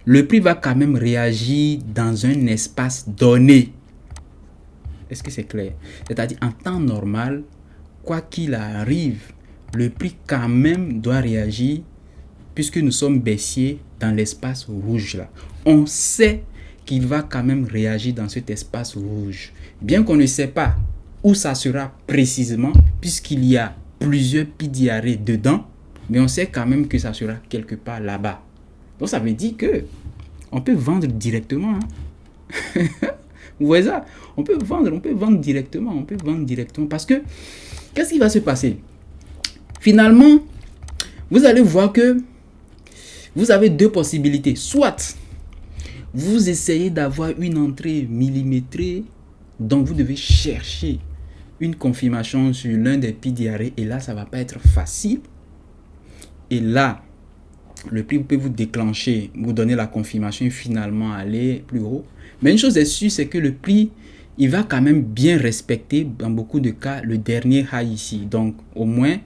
le prix va quand même réagir dans un espace donné. Est-ce que c'est clair? C'est-à-dire en temps normal, quoi qu'il arrive, le prix quand même doit réagir puisque nous sommes baissiers dans l'espace rouge là. On sait qu'il va quand même réagir dans cet espace rouge. Bien qu'on ne sait pas où ça sera précisément puisqu'il y a plusieurs PDRA dedans, mais on sait quand même que ça sera quelque part là-bas. Donc ça veut dire que on peut vendre directement. Vous voyez ça? On peut vendre directement. Parce que, qu'est-ce qui va se passer? Finalement, vous allez voir que vous avez deux possibilités. Soit, vous essayez d'avoir une entrée millimétrée, donc vous devez chercher une confirmation sur l'un des PDRA, et là, ça ne va pas être facile. Et là, le prix peut vous déclencher, vous donner la confirmation et finalement aller plus haut. Mais une chose est sûre, c'est que le prix, il va quand même bien respecter, dans beaucoup de cas, le dernier high ici. Donc, au moins,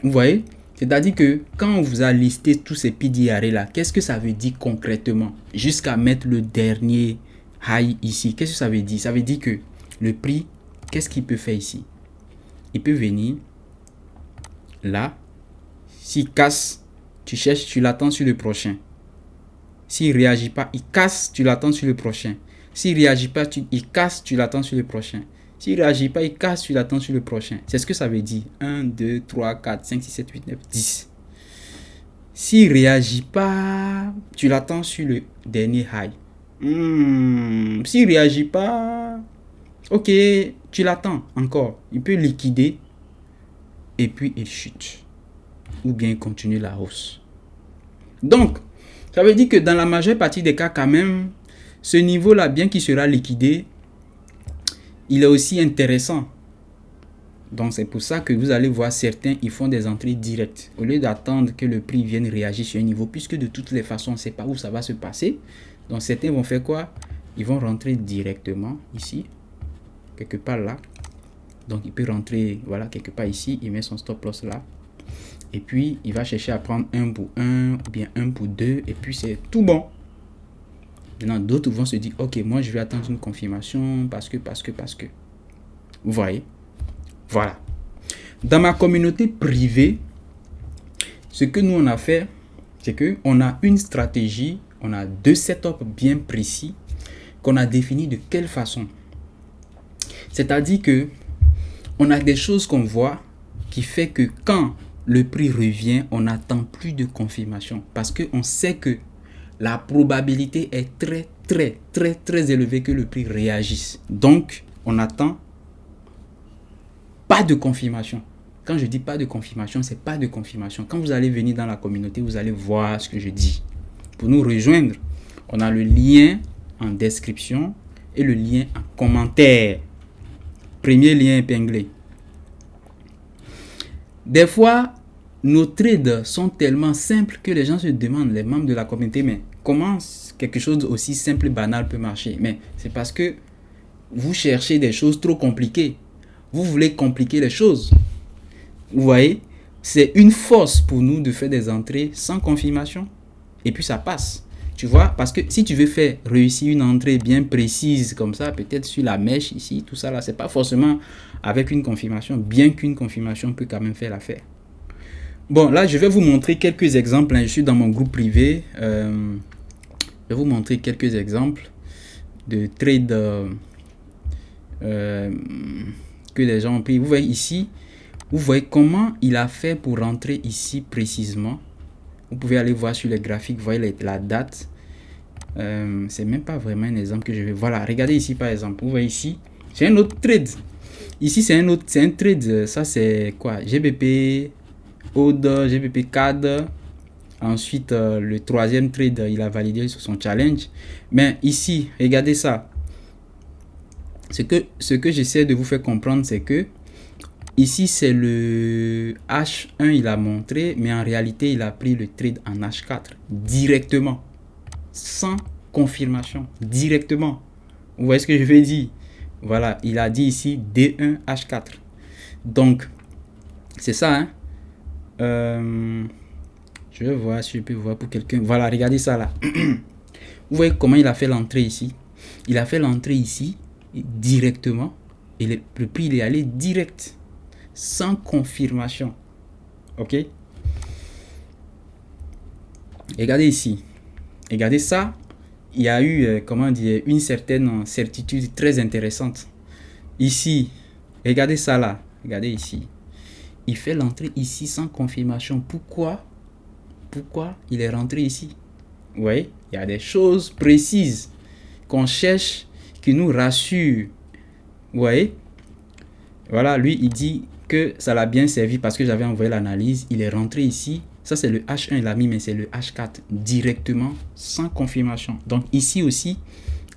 vous voyez, c'est-à-dire que quand on vous a listé tous ces PDRA là, qu'est-ce que ça veut dire concrètement? Jusqu'à mettre le dernier high ici. Qu'est-ce que ça veut dire? Ça veut dire que le prix, qu'est-ce qu'il peut faire ici? Il peut venir là. S'il casse, tu cherches, tu l'attends sur le prochain. S'il ne réagit pas, il casse, tu l'attends sur le prochain. S'il ne réagit pas, il casse, tu l'attends sur le prochain. S'il ne réagit pas, il casse, tu l'attends sur le prochain. C'est ce que ça veut dire. 1, 2, 3, 4, 5, 6, 7, 8, 9, 10. S'il ne réagit pas, tu l'attends sur le dernier high. S'il ne réagit pas, ok, tu l'attends encore. Il peut liquider et puis il chute. Ou bien continuer la hausse. Donc, ça veut dire que dans la majeure partie des cas quand même, ce niveau-là, bien qu'il sera liquidé, il est aussi intéressant. Donc, c'est pour ça que vous allez voir certains, ils font des entrées directes. Au lieu d'attendre que le prix vienne réagir sur un niveau, puisque de toutes les façons, on ne sait pas où ça va se passer. Donc, certains vont faire quoi? Ils vont rentrer directement ici, quelque part là. Donc, il peut rentrer, voilà, quelque part ici, il met son stop loss là. Et puis, il va chercher à prendre 1 pour 1 ou bien 1 pour 2. Et puis, c'est tout bon. Maintenant, d'autres vont se dire, ok, moi, je vais attendre une confirmation parce que. Vous voyez? Voilà. Dans ma communauté privée, ce que nous, on a fait, c'est qu'on a une stratégie, on a deux setups bien précis qu'on a définis de quelle façon. C'est-à-dire que on a des choses qu'on voit qui fait que quand le prix revient, on n'attend plus de confirmation parce qu'on sait que la probabilité est très élevée que le prix réagisse. Donc, on n'attend pas de confirmation. Quand je dis pas de confirmation, c'est pas de confirmation. Quand vous allez venir dans la communauté, vous allez voir ce que je dis. Pour nous rejoindre, on a le lien en description et le lien en commentaire. Premier lien épinglé. Des fois, nos trades sont tellement simples que les gens se demandent, les membres de la communauté, mais comment quelque chose aussi simple et banal peut marcher? Mais c'est parce que vous cherchez des choses trop compliquées. Vous voulez compliquer les choses. Vous voyez, c'est une force pour nous de faire des entrées sans confirmation. Et puis ça passe. Tu vois, parce que si tu veux faire réussir une entrée bien précise comme ça, peut-être sur la mèche ici, tout ça là, c'est pas forcément avec une confirmation, bien qu'une confirmation peut quand même faire l'affaire. Bon, là, je vais vous montrer quelques exemples. Je suis dans mon groupe privé. Je vais vous montrer quelques exemples de trades que les gens ont pris. Vous voyez ici, vous voyez comment il a fait pour rentrer ici précisément. Vous pouvez aller voir sur les graphiques, vous voyez la date. C'est même pas vraiment un exemple que je vais. Voilà, regardez ici par exemple. Vous voyez ici, c'est un autre trade. Ici, c'est un trade. Ça, c'est quoi? GBP, Odd, GBP CAD. Ensuite, le troisième trade, il a validé sur son challenge. Mais ici, regardez ça. Ce que j'essaie de vous faire comprendre, c'est que ici, c'est le H1, il a montré, mais en réalité, il a pris le trade en H4 directement, sans confirmation, directement. Vous voyez ce que je veux dire? Voilà, il a dit ici D1 H4. Donc, c'est ça, hein? Je vais voir si je peux voir pour quelqu'un. Voilà, regardez ça là. Vous voyez comment il a fait l'entrée ici? Il a fait l'entrée ici directement et le prix il est allé direct, sans confirmation. Ok? Regardez ici. Regardez ça. Il y a eu, comment dire, une certaine certitude très intéressante. Ici, regardez ça là. Regardez ici. Il fait l'entrée ici sans confirmation. Pourquoi il est rentré ici? Vous voyez, il y a des choses précises qu'on cherche, qui nous rassurent. Vous voyez? Voilà, lui, il dit que ça l'a bien servi parce que j'avais envoyé l'analyse. Il est rentré ici. Ça, c'est le H1, il a mis, mais c'est le H4 directement, sans confirmation. Donc, ici aussi,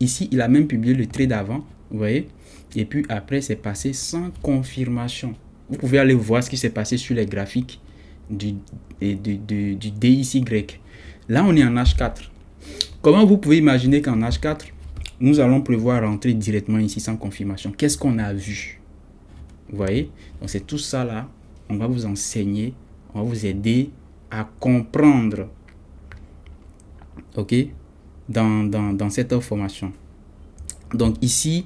ici, il a même publié le trade avant. Vous voyez? Et puis, après, c'est passé sans confirmation. Vous pouvez aller voir ce qui s'est passé sur les graphiques du DXY. Là, on est en H4. Comment vous pouvez imaginer qu'en H4, nous allons prévoir rentrer directement ici sans confirmation? Qu'est-ce qu'on a vu? Vous voyez? Donc, c'est tout ça là. On va vous enseigner, on va vous aider à comprendre, ok, dans cette formation. Donc, ici,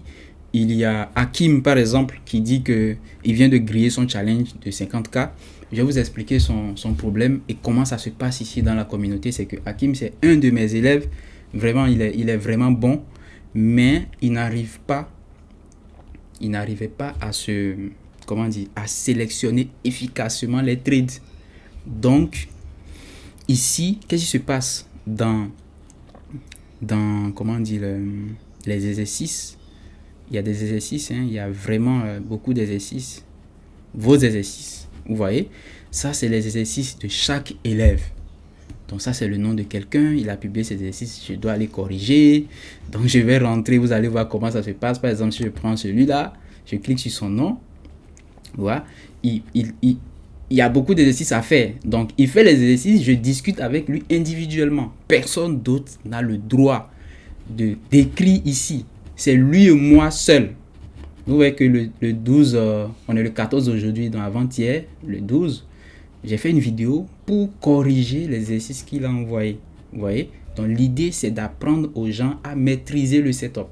il y a Hakim, par exemple, qui dit qu'il vient de griller son challenge de 50K. Je vais vous expliquer son problème et comment ça se passe ici dans la communauté. C'est que Hakim, c'est un de mes élèves. Vraiment, il est vraiment bon. Mais il n'arrivait pas à se, comment dire, à sélectionner efficacement les trades. Donc, ici, qu'est-ce qui se passe dans comment dire, les exercices? Il y a des exercices, hein, il y a vraiment beaucoup d'exercices. Vos exercices, vous voyez, ça c'est les exercices de chaque élève. Donc ça c'est le nom de quelqu'un, il a publié ces exercices, je dois aller corriger. Donc je vais rentrer, vous allez voir comment ça se passe. Par exemple, si je prends celui-là, je clique sur son nom. Voilà, il y a beaucoup d'exercices à faire. Donc il fait les exercices, je discute avec lui individuellement. Personne d'autre n'a le droit d'écrire ici. C'est lui et moi seul. Vous voyez que le 12, on est le 14 aujourd'hui, donc avant-hier, le 12, j'ai fait une vidéo pour corriger les exercices qu'il a envoyés. Vous voyez? Donc l'idée, c'est d'apprendre aux gens à maîtriser le setup.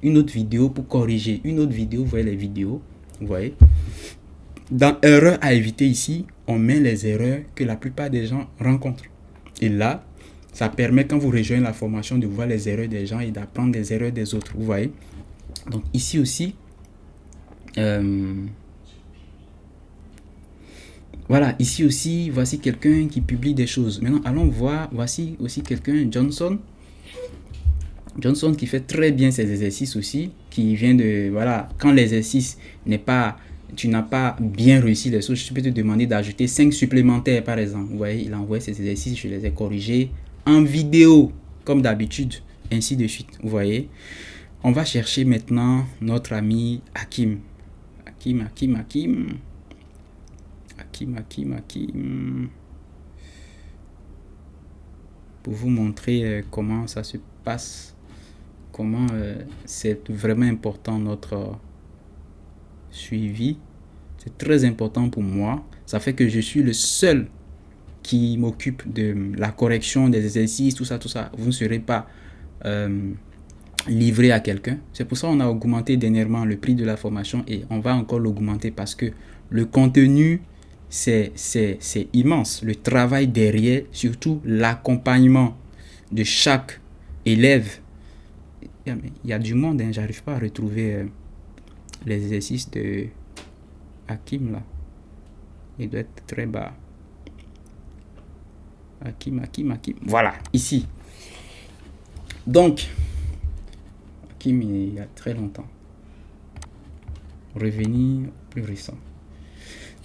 Une autre vidéo pour corriger. Une autre vidéo, vous voyez les vidéos. Vous voyez? Dans erreurs à éviter ici, on met les erreurs que la plupart des gens rencontrent. Et là, ça permet quand vous rejoignez la formation de voir les erreurs des gens et d'apprendre des erreurs des autres. Vous voyez? Donc ici aussi, voilà, ici aussi, voici quelqu'un qui publie des choses. Maintenant, allons voir, voici aussi quelqu'un, Johnson qui fait très bien ses exercices aussi, qui vient de, voilà, quand l'exercice n'est pas, tu n'as pas bien réussi les choses, je peux te demander d'ajouter 5 supplémentaires par exemple. Vous voyez, il a envoyé ses exercices, je les ai corrigés en vidéo, comme d'habitude, ainsi de suite. Vous voyez, on va chercher maintenant notre ami Hakim. Hakim. Pour vous montrer comment ça se passe, comment c'est vraiment important notre suivi. C'est très important pour moi. Ça fait que je suis le seul qui m'occupe de la correction des exercices, tout ça. Vous ne serez pas livré à quelqu'un. C'est pour ça qu'on a augmenté dernièrement le prix de la formation et on va encore l'augmenter parce que le contenu, c'est immense. Le travail derrière, surtout l'accompagnement de chaque élève. Il y a du monde, hein. J'arrive pas à retrouver les exercices de Hakim là. Il doit être très bas. Hakim. Voilà, ici. Donc, Hakim, il y a très longtemps. revenir plus récent.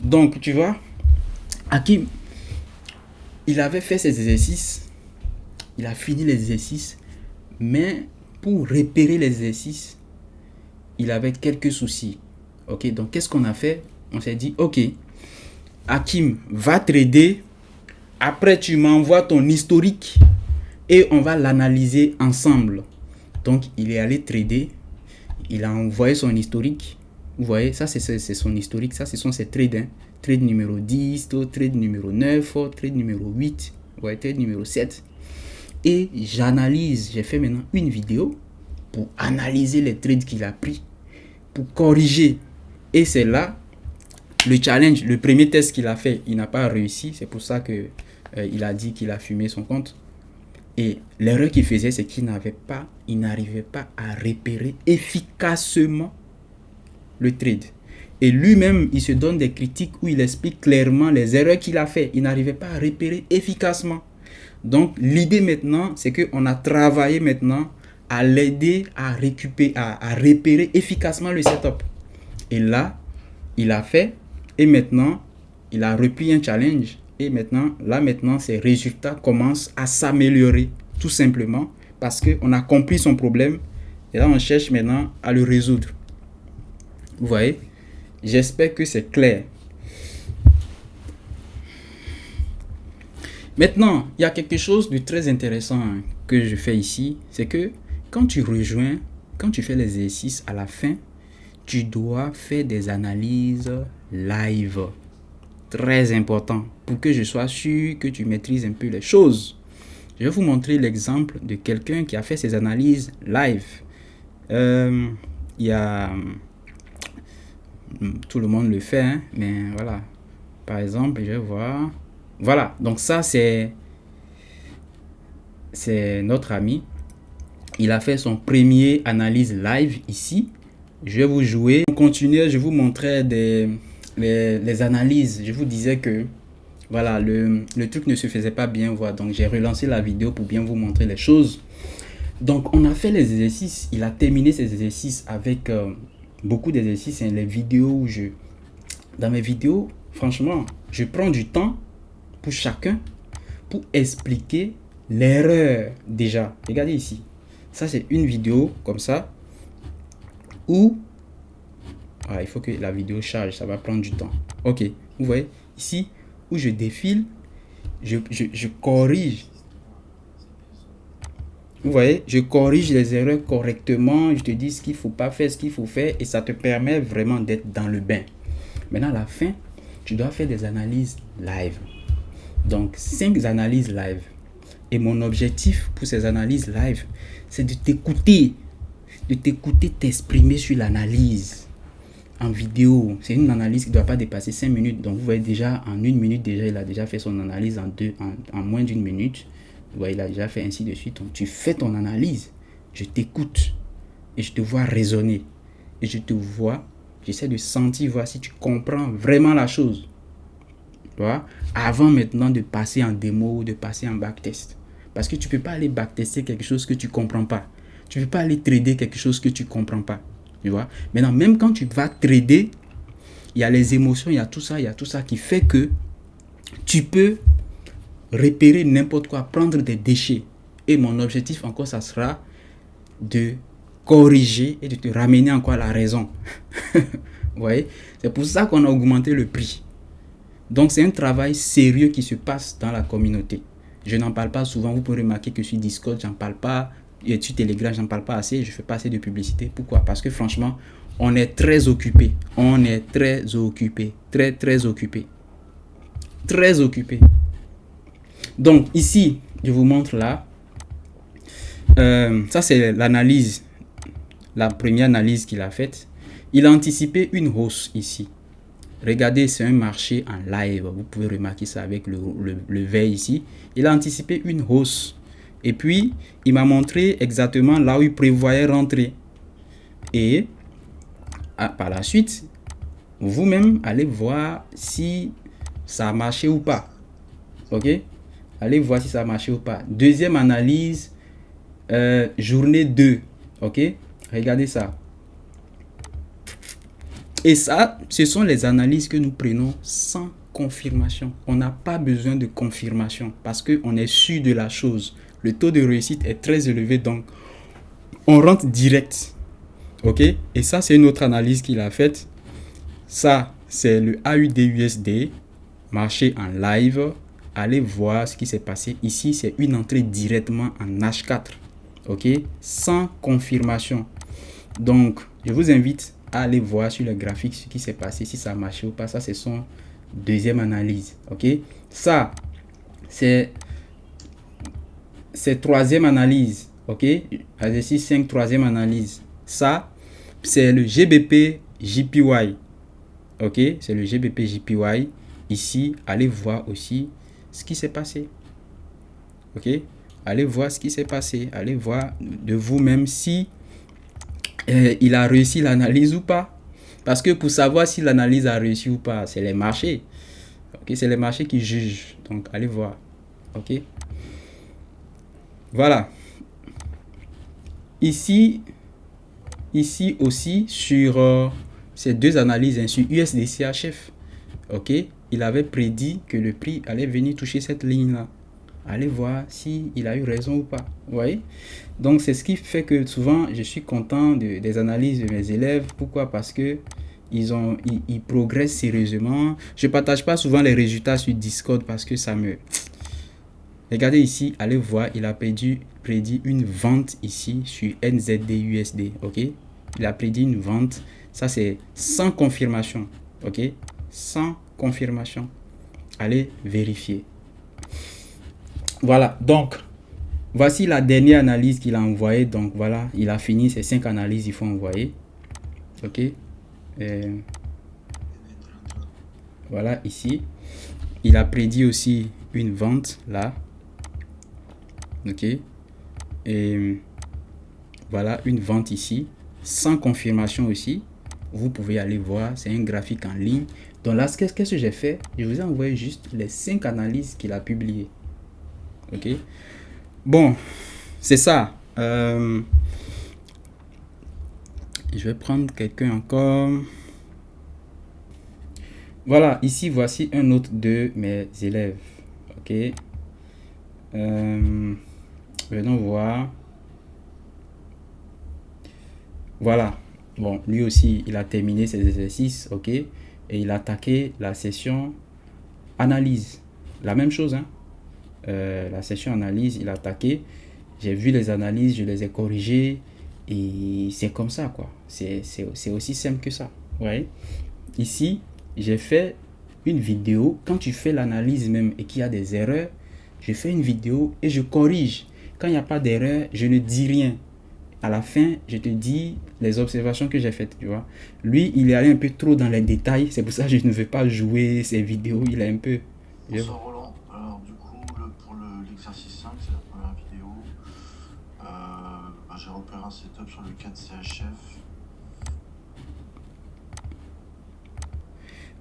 Donc, tu vois, Hakim, il avait fait ses exercices, il a fini les exercices, mais pour repérer les exercices, il avait quelques soucis. Ok, donc qu'est-ce qu'on a fait? On s'est dit, ok, Hakim, va trader. Après, tu m'envoies ton historique et on va l'analyser ensemble. Donc, il est allé trader. Il a envoyé son historique. Vous voyez, ça, c'est son historique. Ça, ce sont ses trades. Hein. Trade numéro 10, trade numéro 9, trade numéro 8, ouais, trade numéro 7. Et j'analyse. J'ai fait maintenant une vidéo pour analyser les trades qu'il a pris, pour corriger. Et c'est là le challenge. Le premier test qu'il a fait, il n'a pas réussi. C'est pour ça que il a dit qu'il a fumé son compte. Et l'erreur qu'il faisait, c'est qu'il n'arrivait pas à repérer efficacement le trade. Et lui-même, il se donne des critiques où il explique clairement les erreurs qu'il a fait. Il n'arrivait pas à repérer efficacement. Donc, l'idée maintenant, c'est qu'on a travaillé maintenant à l'aider à récupérer, à repérer efficacement le setup. Et là, il a fait. Et maintenant, il a repris un challenge. Et maintenant, ses résultats commencent à s'améliorer. Tout simplement parce qu'on a compris son problème. Et là, on cherche maintenant à le résoudre. Vous voyez? J'espère que c'est clair. Maintenant, il y a quelque chose de très intéressant que je fais ici. C'est que quand tu fais l'exercice à la fin, tu dois faire des analyses live. Très important pour que je sois sûr que tu maîtrises un peu les choses. Je vais vous montrer l'exemple de quelqu'un qui a fait ses analyses live. Il y a... Tout le monde le fait, hein, mais voilà. Par exemple, je vais voir... Voilà, donc ça c'est notre ami. Il a fait son premier analyse live ici. Je vais vous jouer. Pour continuer, je vous montrer les analyses. Je vous disais que voilà, le truc ne se faisait pas bien voir. Donc j'ai relancé la vidéo pour bien vous montrer les choses. Donc on a fait les exercices. Il a terminé ses exercices avec beaucoup d'exercices. Les vidéos où dans mes vidéos, franchement, je prends du temps pour chacun pour expliquer l'erreur déjà. Regardez ici. Ça c'est une vidéo comme ça où il faut que la vidéo charge, ça va prendre du temps. Ok, vous voyez ici où je défile, je corrige. Vous voyez, je corrige les erreurs correctement, je te dis ce qu'il ne faut pas faire, ce qu'il faut faire, et ça te permet vraiment d'être dans le bain. Maintenant, à la fin, tu dois faire des analyses live. Donc, 5 analyses live. Et mon objectif pour ces analyses live, c'est de t'écouter t'exprimer sur l'analyse en vidéo. C'est une analyse qui ne doit pas dépasser 5 minutes. Donc, vous voyez déjà, en 1 minute, déjà, il a déjà fait son analyse en moins d'1 minute. Vous voyez, il a déjà fait ainsi de suite. Donc, tu fais ton analyse, je t'écoute et je te vois raisonner. Et je te vois, j'essaie de sentir, voir si tu comprends vraiment la chose. Tu vois, avant maintenant de passer en démo ou de passer en backtest. Parce que tu ne peux pas aller backtester quelque chose que tu ne comprends pas. Tu ne peux pas aller trader quelque chose que tu ne comprends pas. Tu vois. Maintenant, même quand tu vas trader, il y a les émotions, il y a tout ça qui fait que tu peux repérer n'importe quoi, prendre des déchets. Et mon objectif encore, ça sera de corriger et de te ramener encore à la raison. Vous voyez, c'est pour ça qu'on a augmenté le prix. Donc, c'est un travail sérieux qui se passe dans la communauté. Je n'en parle pas souvent. Vous pouvez remarquer que sur Discord, j'en parle pas. Et sur Telegram, j'en parle pas assez. Je fais pas assez de publicité. Pourquoi? Parce que franchement, on est très occupé. On est très occupé. Très, très occupé. Très occupé. Donc, ici, je vous montre là. Ça, c'est l'analyse. La première analyse qu'il a faite. Il a anticipé une hausse ici. Regardez, c'est un marché en live. Vous pouvez remarquer ça avec le vert ici. Il a anticipé une hausse. Et puis, il m'a montré exactement là où il prévoyait rentrer. Et par la suite, vous-même, allez voir si ça a marché ou pas. Ok? Allez voir si ça a marché ou pas. Deuxième analyse, journée 2. Ok? Regardez ça. Et ça, ce sont les analyses que nous prenons sans confirmation. On n'a pas besoin de confirmation parce qu'on est sûr de la chose. Le taux de réussite est très élevé, donc on rentre direct. Ok? Et ça, c'est une autre analyse qu'il a faite. Ça, c'est le AUD-USD, marché en live. Allez voir ce qui s'est passé. Ici, c'est une entrée directement en H4. Ok? Sans confirmation. Donc, je vous invite à aller voir sur le graphique ce qui s'est passé, si ça a marché ou pas. Ça, c'est son deuxième analyse. Ok? Ça, c'est troisième analyse. Ok? Exercice 5, troisième analyse. Ça, c'est le GBP JPY. Ok? C'est le GBP JPY. Ici, allez voir aussi ce qui s'est passé. Ok? Allez voir ce qui s'est passé. Allez voir de vous-même si il a réussi l'analyse ou pas. Parce que pour savoir si l'analyse a réussi ou pas, c'est les marchés. Ok? C'est les marchés qui jugent. Donc, allez voir. Ok? Voilà. Ici aussi, sur ces deux analyses, hein, sur USD-CHF, ok, il avait prédit que le prix allait venir toucher cette ligne-là. Allez voir si il a eu raison ou pas. Vous voyez? Donc, c'est ce qui fait que souvent, je suis content des analyses de mes élèves. Pourquoi? Parce que ils progressent sérieusement. Je ne partage pas souvent les résultats sur Discord parce que ça me... Regardez ici, allez voir, il a prédit une vente ici sur NZD-USD. Ok? Il a prédit une vente. Ça, c'est sans confirmation. Ok? Sans confirmation. Allez vérifier. Voilà, donc, voici la dernière analyse qu'il a envoyée. Donc, voilà, il a fini ces 5 analyses, il faut envoyer. Ok. Voilà, ici. Il a prédit aussi une vente, là. Ok. Et voilà, une vente ici. Sans confirmation aussi. Vous pouvez aller voir, c'est un graphique en ligne. Donc là, qu'est-ce que j'ai fait? Je vous ai envoyé juste les 5 analyses qu'il a publiées. Ok. Bon, c'est ça. Je vais prendre quelqu'un encore. Voilà, ici, voici un autre de mes élèves. Ok. Venons voir. Voilà. Bon, lui aussi, il a terminé ses exercices. Ok. Et il a attaqué la session analyse. La même chose, hein. La session analyse, il a attaqué. J'ai vu les analyses, je les ai corrigées. Et c'est comme ça, quoi. C'est aussi simple que ça. Vous voyez? Ici, j'ai fait une vidéo. Quand tu fais l'analyse même et qu'il y a des erreurs, je fais une vidéo et je corrige. Quand il n'y a pas d'erreur, je ne dis rien. À la fin, je te dis les observations que j'ai faites, tu vois. Lui, il est allé un peu trop dans les détails. C'est pour ça que je ne veux pas jouer ces vidéos. Il est un peu... Bonsoir Roland. Alors du coup, pour l'exercice 5, c'est la première vidéo. J'ai repéré un setup sur le 4 CHF.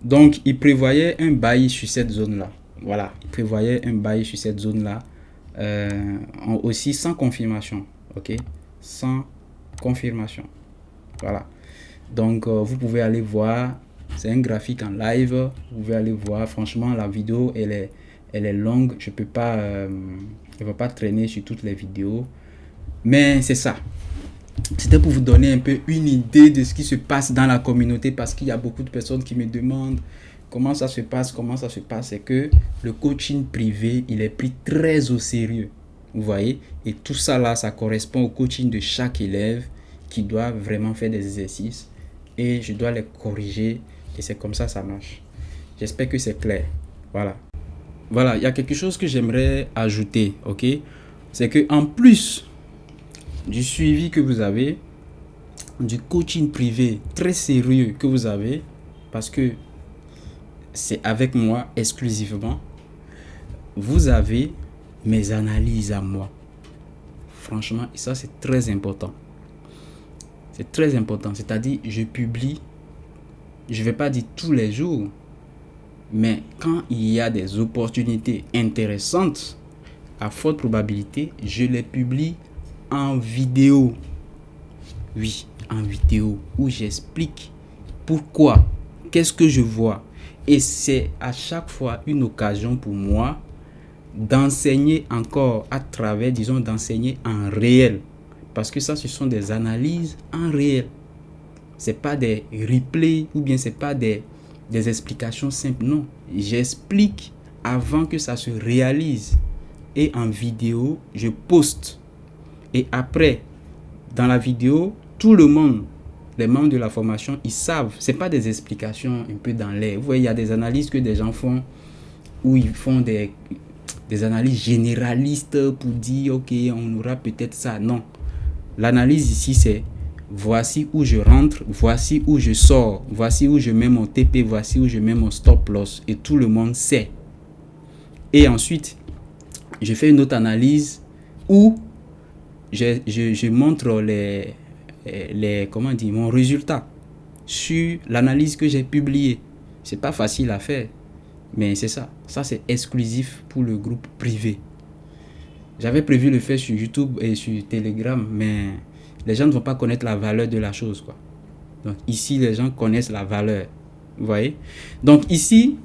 Donc, il prévoyait un buy sur cette zone-là. Voilà, il prévoyait un buy sur cette zone-là. Aussi sans confirmation. Ok, sans confirmation. Voilà. Donc, vous pouvez aller voir. C'est un graphique en live. Vous pouvez aller voir. Franchement, la vidéo, elle est longue. Je peux pas... je ne vais pas traîner sur toutes les vidéos. Mais c'est ça. C'était pour vous donner un peu une idée de ce qui se passe dans la communauté parce qu'il y a beaucoup de personnes qui me demandent comment ça se passe, C'est que le coaching privé, il est pris très au sérieux. Vous voyez? Et tout ça là, ça correspond au coaching de chaque élève qui doit vraiment faire des exercices et je dois les corriger et c'est comme ça ça marche. J'espère que c'est clair. Voilà. Voilà, il y a quelque chose que j'aimerais ajouter, ok? C'est que en plus du suivi que vous avez, du coaching privé très sérieux que vous avez, parce que c'est avec moi exclusivement, vous avez mes analyses à moi. Franchement, ça c'est très important. C'est très important. C'est-à-dire, je publie, je ne vais pas dire tous les jours, mais quand il y a des opportunités intéressantes, à forte probabilité, je les publie en vidéo. Oui, en vidéo où j'explique Pourquoi? Qu'est-ce que je vois? Et c'est à chaque fois une occasion pour moi d'enseigner encore à travers, disons, d'enseigner en réel. Parce que ça, ce sont des analyses en réel. C'est pas des replays ou bien c'est pas des explications simples. Non, j'explique avant que ça se réalise. Et en vidéo, je poste. Et après, dans la vidéo, tout le monde, les membres de la formation, ils savent. C'est pas des explications un peu dans l'air. Vous voyez, il y a des analyses que des gens font où ils font des analyses généralistes pour dire, ok, on aura peut-être ça. Non. L'analyse ici, c'est voici où je rentre, voici où je sors, voici où je mets mon TP, voici où je mets mon stop loss. Et tout le monde sait. Et ensuite, je fais une autre analyse où je montre comment dire, mon résultat sur l'analyse que j'ai publiée. C'est pas facile à faire, mais c'est ça. Ça, c'est exclusif pour le groupe privé. J'avais prévu le faire sur YouTube et sur Telegram, mais les gens ne vont pas connaître la valeur de la chose, quoi. Donc ici, les gens connaissent la valeur. Vous voyez? Donc ici,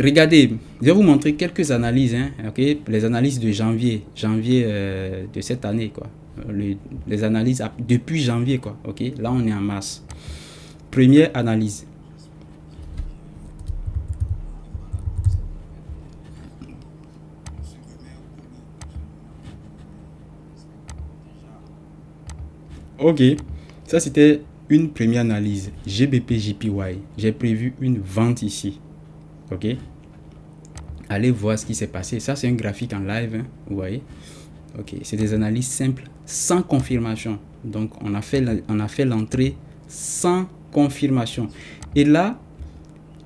regardez, je vais vous montrer quelques analyses, hein, okay? Les analyses de janvier de cette année, quoi. Les analyses depuis janvier, quoi. Ok, là on est en mars. Première analyse. Ok, ça c'était une première analyse. GBP JPY. J'ai prévu une vente ici. Ok, allez voir ce qui s'est passé. Ça c'est un graphique en live, hein, vous voyez. Ok, c'est des analyses simples, sans confirmation. Donc on a fait l'entrée sans confirmation. Et là,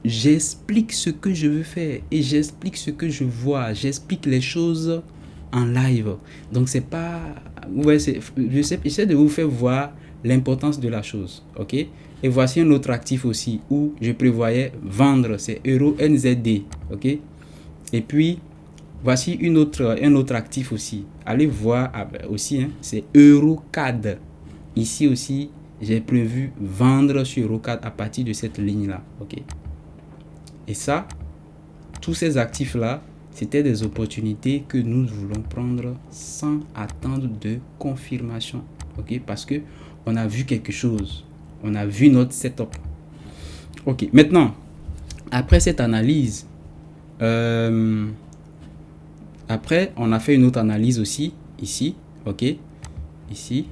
j'explique ce que je veux faire et j'explique ce que je vois. J'explique les choses en live. Donc c'est pas, ouais, j'essaie de vous faire voir l'importance de la chose. Ok. Et voici un autre actif aussi où je prévoyais vendre, c'est Euro NZD. Ok. Et puis voici un autre actif aussi. Allez voir aussi, hein, c'est EuroCAD. Ici aussi, j'ai prévu vendre sur EuroCAD à partir de cette ligne-là. Ok. Et ça, tous ces actifs-là, c'était des opportunités que nous voulons prendre sans attendre de confirmation. Ok. Parce que on a vu quelque chose. On a vu notre setup. Ok. Maintenant, après cette analyse, après, on a fait une autre analyse aussi, ici, ok, ici.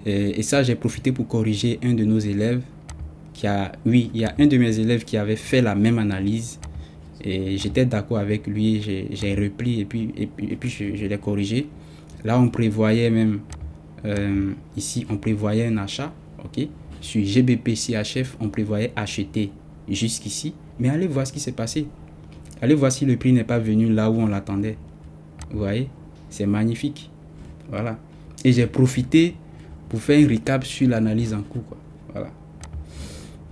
Et ça, j'ai profité pour corriger un de nos élèves il y a un de mes élèves qui avait fait la même analyse. Et j'étais d'accord avec lui, j'ai repris et puis je l'ai corrigé. Là, on prévoyait même, ici, on prévoyait un achat, ok. Sur GBP CHF, on prévoyait acheter jusqu'ici. Mais allez voir ce qui s'est passé. Allez voir si le prix n'est pas venu là où on l'attendait. Vous voyez, c'est magnifique. Voilà. Et j'ai profité pour faire un recap sur l'analyse en cours, quoi. Voilà.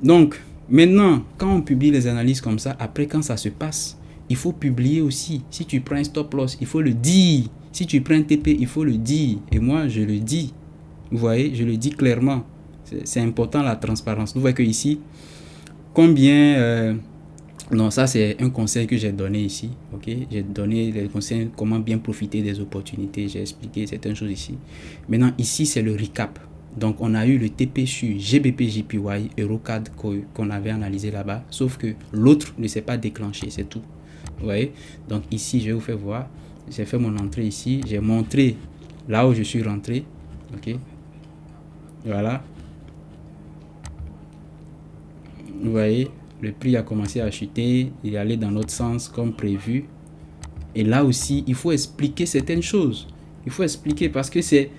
Donc, maintenant, quand on publie les analyses comme ça, après, quand ça se passe, il faut publier aussi. Si tu prends un stop loss, il faut le dire. Si tu prends un TP, il faut le dire. Et moi, je le dis. Vous voyez, je le dis clairement. C'est important la transparence. Vous voyez que ici, combien... non, ça c'est un conseil que j'ai donné ici. Ok, j'ai donné les conseils comment bien profiter des opportunités. J'ai expliqué certaines choses ici. Maintenant, ici c'est le recap. Donc, on a eu le TP sur GBP JPY, EuroCAD qu'on avait analysé là-bas. Sauf que l'autre ne s'est pas déclenché, c'est tout. Vous voyez? Donc, ici, je vais vous faire voir. J'ai fait mon entrée ici. J'ai montré là où je suis rentré. Ok. Voilà. Vous voyez? Le prix a commencé à chuter, il est allé dans l'autre sens comme prévu. Et là aussi, il faut expliquer certaines choses. Il faut expliquer parce que c'est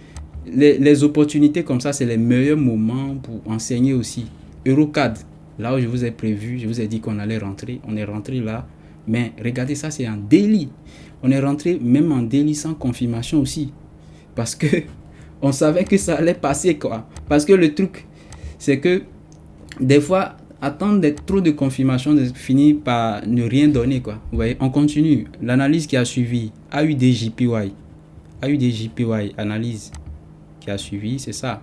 les opportunités comme ça, c'est les meilleurs moments pour enseigner aussi. EuroCAD, là où je vous ai prévu, je vous ai dit qu'on allait rentrer. On est rentré là. Mais regardez, ça c'est en daily. On est rentré même en daily sans confirmation aussi. Parce que on savait que ça allait passer, quoi. Parce que le truc, c'est que des fois, attendre d'être trop de confirmation finit par ne rien donner, quoi. Vous voyez, on continue. L'analyse qui a suivi, AUD-JPY, analyse qui a suivi, c'est ça.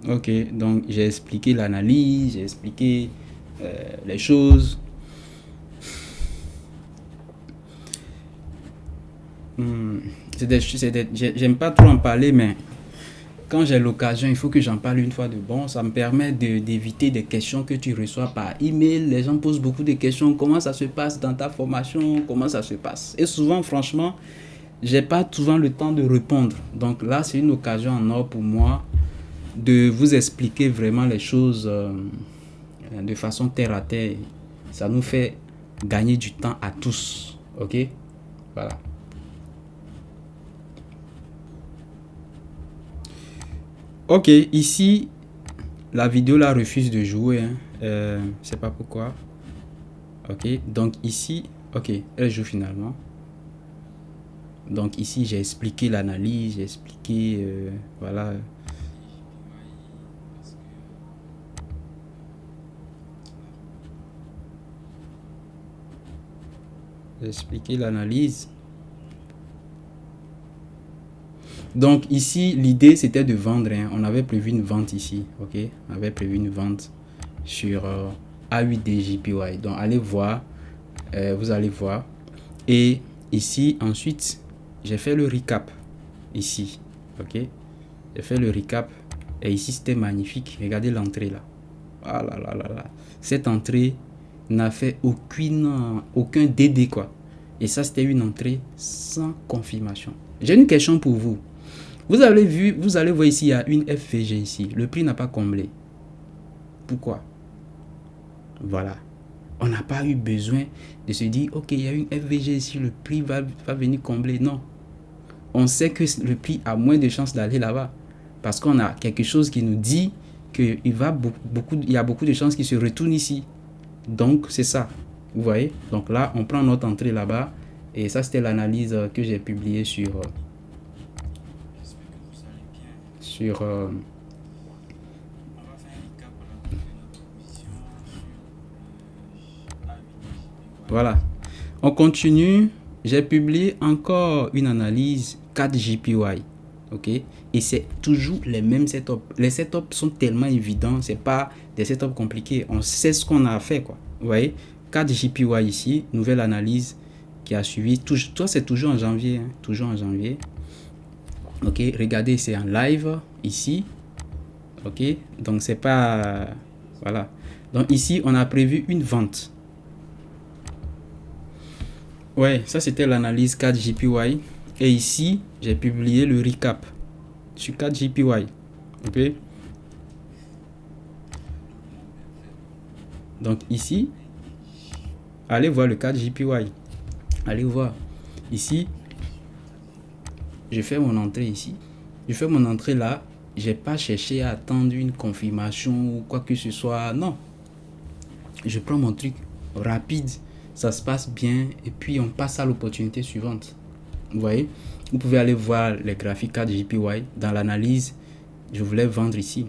Ok, donc j'ai expliqué l'analyse, j'ai expliqué les choses. J'aime pas trop en parler, mais quand j'ai l'occasion, il faut que j'en parle une fois de bon. Ça me permet d'éviter des questions que tu reçois par email. Les gens posent beaucoup de questions. Comment ça se passe dans ta formation? Comment ça se passe? Et souvent, franchement, j'ai pas souvent le temps de répondre. Donc là, c'est une occasion en or pour moi de vous expliquer vraiment les choses de façon terre à terre. Ça nous fait gagner du temps à tous. Ok? Voilà. Ok, ici, la vidéo là refuse de jouer. Hein. Je sais pas pourquoi. Ok, donc ici, ok, elle joue finalement. Donc ici, j'ai expliqué l'analyse, j'ai expliqué, voilà. J'ai expliqué l'analyse. Donc ici, l'idée c'était de vendre. Hein. On avait prévu une vente ici, ok. On avait prévu une vente sur A8DJPY. Donc allez voir, vous allez voir. Et ici, ensuite, j'ai fait le recap. Ici, ok. J'ai fait le recap. Et ici, c'était magnifique. Regardez l'entrée là. Ah là là là là. Cette entrée n'a fait aucun DD quoi. Et ça, c'était une entrée sans confirmation. J'ai une question pour vous. Vous allez voir ici, il y a une FVG ici. Le prix n'a pas comblé. Pourquoi? Voilà. On n'a pas eu besoin de se dire, ok, il y a une FVG ici, le prix va venir combler. Non. On sait que le prix a moins de chances d'aller là-bas. Parce qu'on a quelque chose qui nous dit qu'il y a beaucoup de chances qu'il se retourne ici. Donc, c'est ça. Vous voyez? Donc là, on prend notre entrée là-bas. Et ça, c'était l'analyse que j'ai publiée sur voilà. On continue. J'ai publié encore une analyse 4JPY. Ok. Et c'est toujours les mêmes setups. Les setups sont tellement évidents. C'est pas des setups compliqués. On sait ce qu'on a à faire, quoi. Vous voyez? 4JPY ici. Nouvelle analyse qui a suivi. Toi, c'est toujours en janvier. Hein, toujours en janvier. Ok. Regardez, c'est en live ici. Ok. Donc, c'est pas... Voilà. Donc, ici, on a prévu une vente. Ouais, ça c'était l'analyse 4JPY. Et ici, j'ai publié le recap sur 4JPY. Ok. Donc ici, allez voir le 4JPY. Allez voir. Ici, je fais mon entrée ici. Je fais mon entrée là. J'ai pas cherché à attendre une confirmation ou quoi que ce soit. Non. Je prends mon truc rapide. Ça se passe bien. Et puis on passe à l'opportunité suivante. Vous voyez, vous pouvez aller voir les graphiques 4JPY. Dans l'analyse, je voulais vendre ici.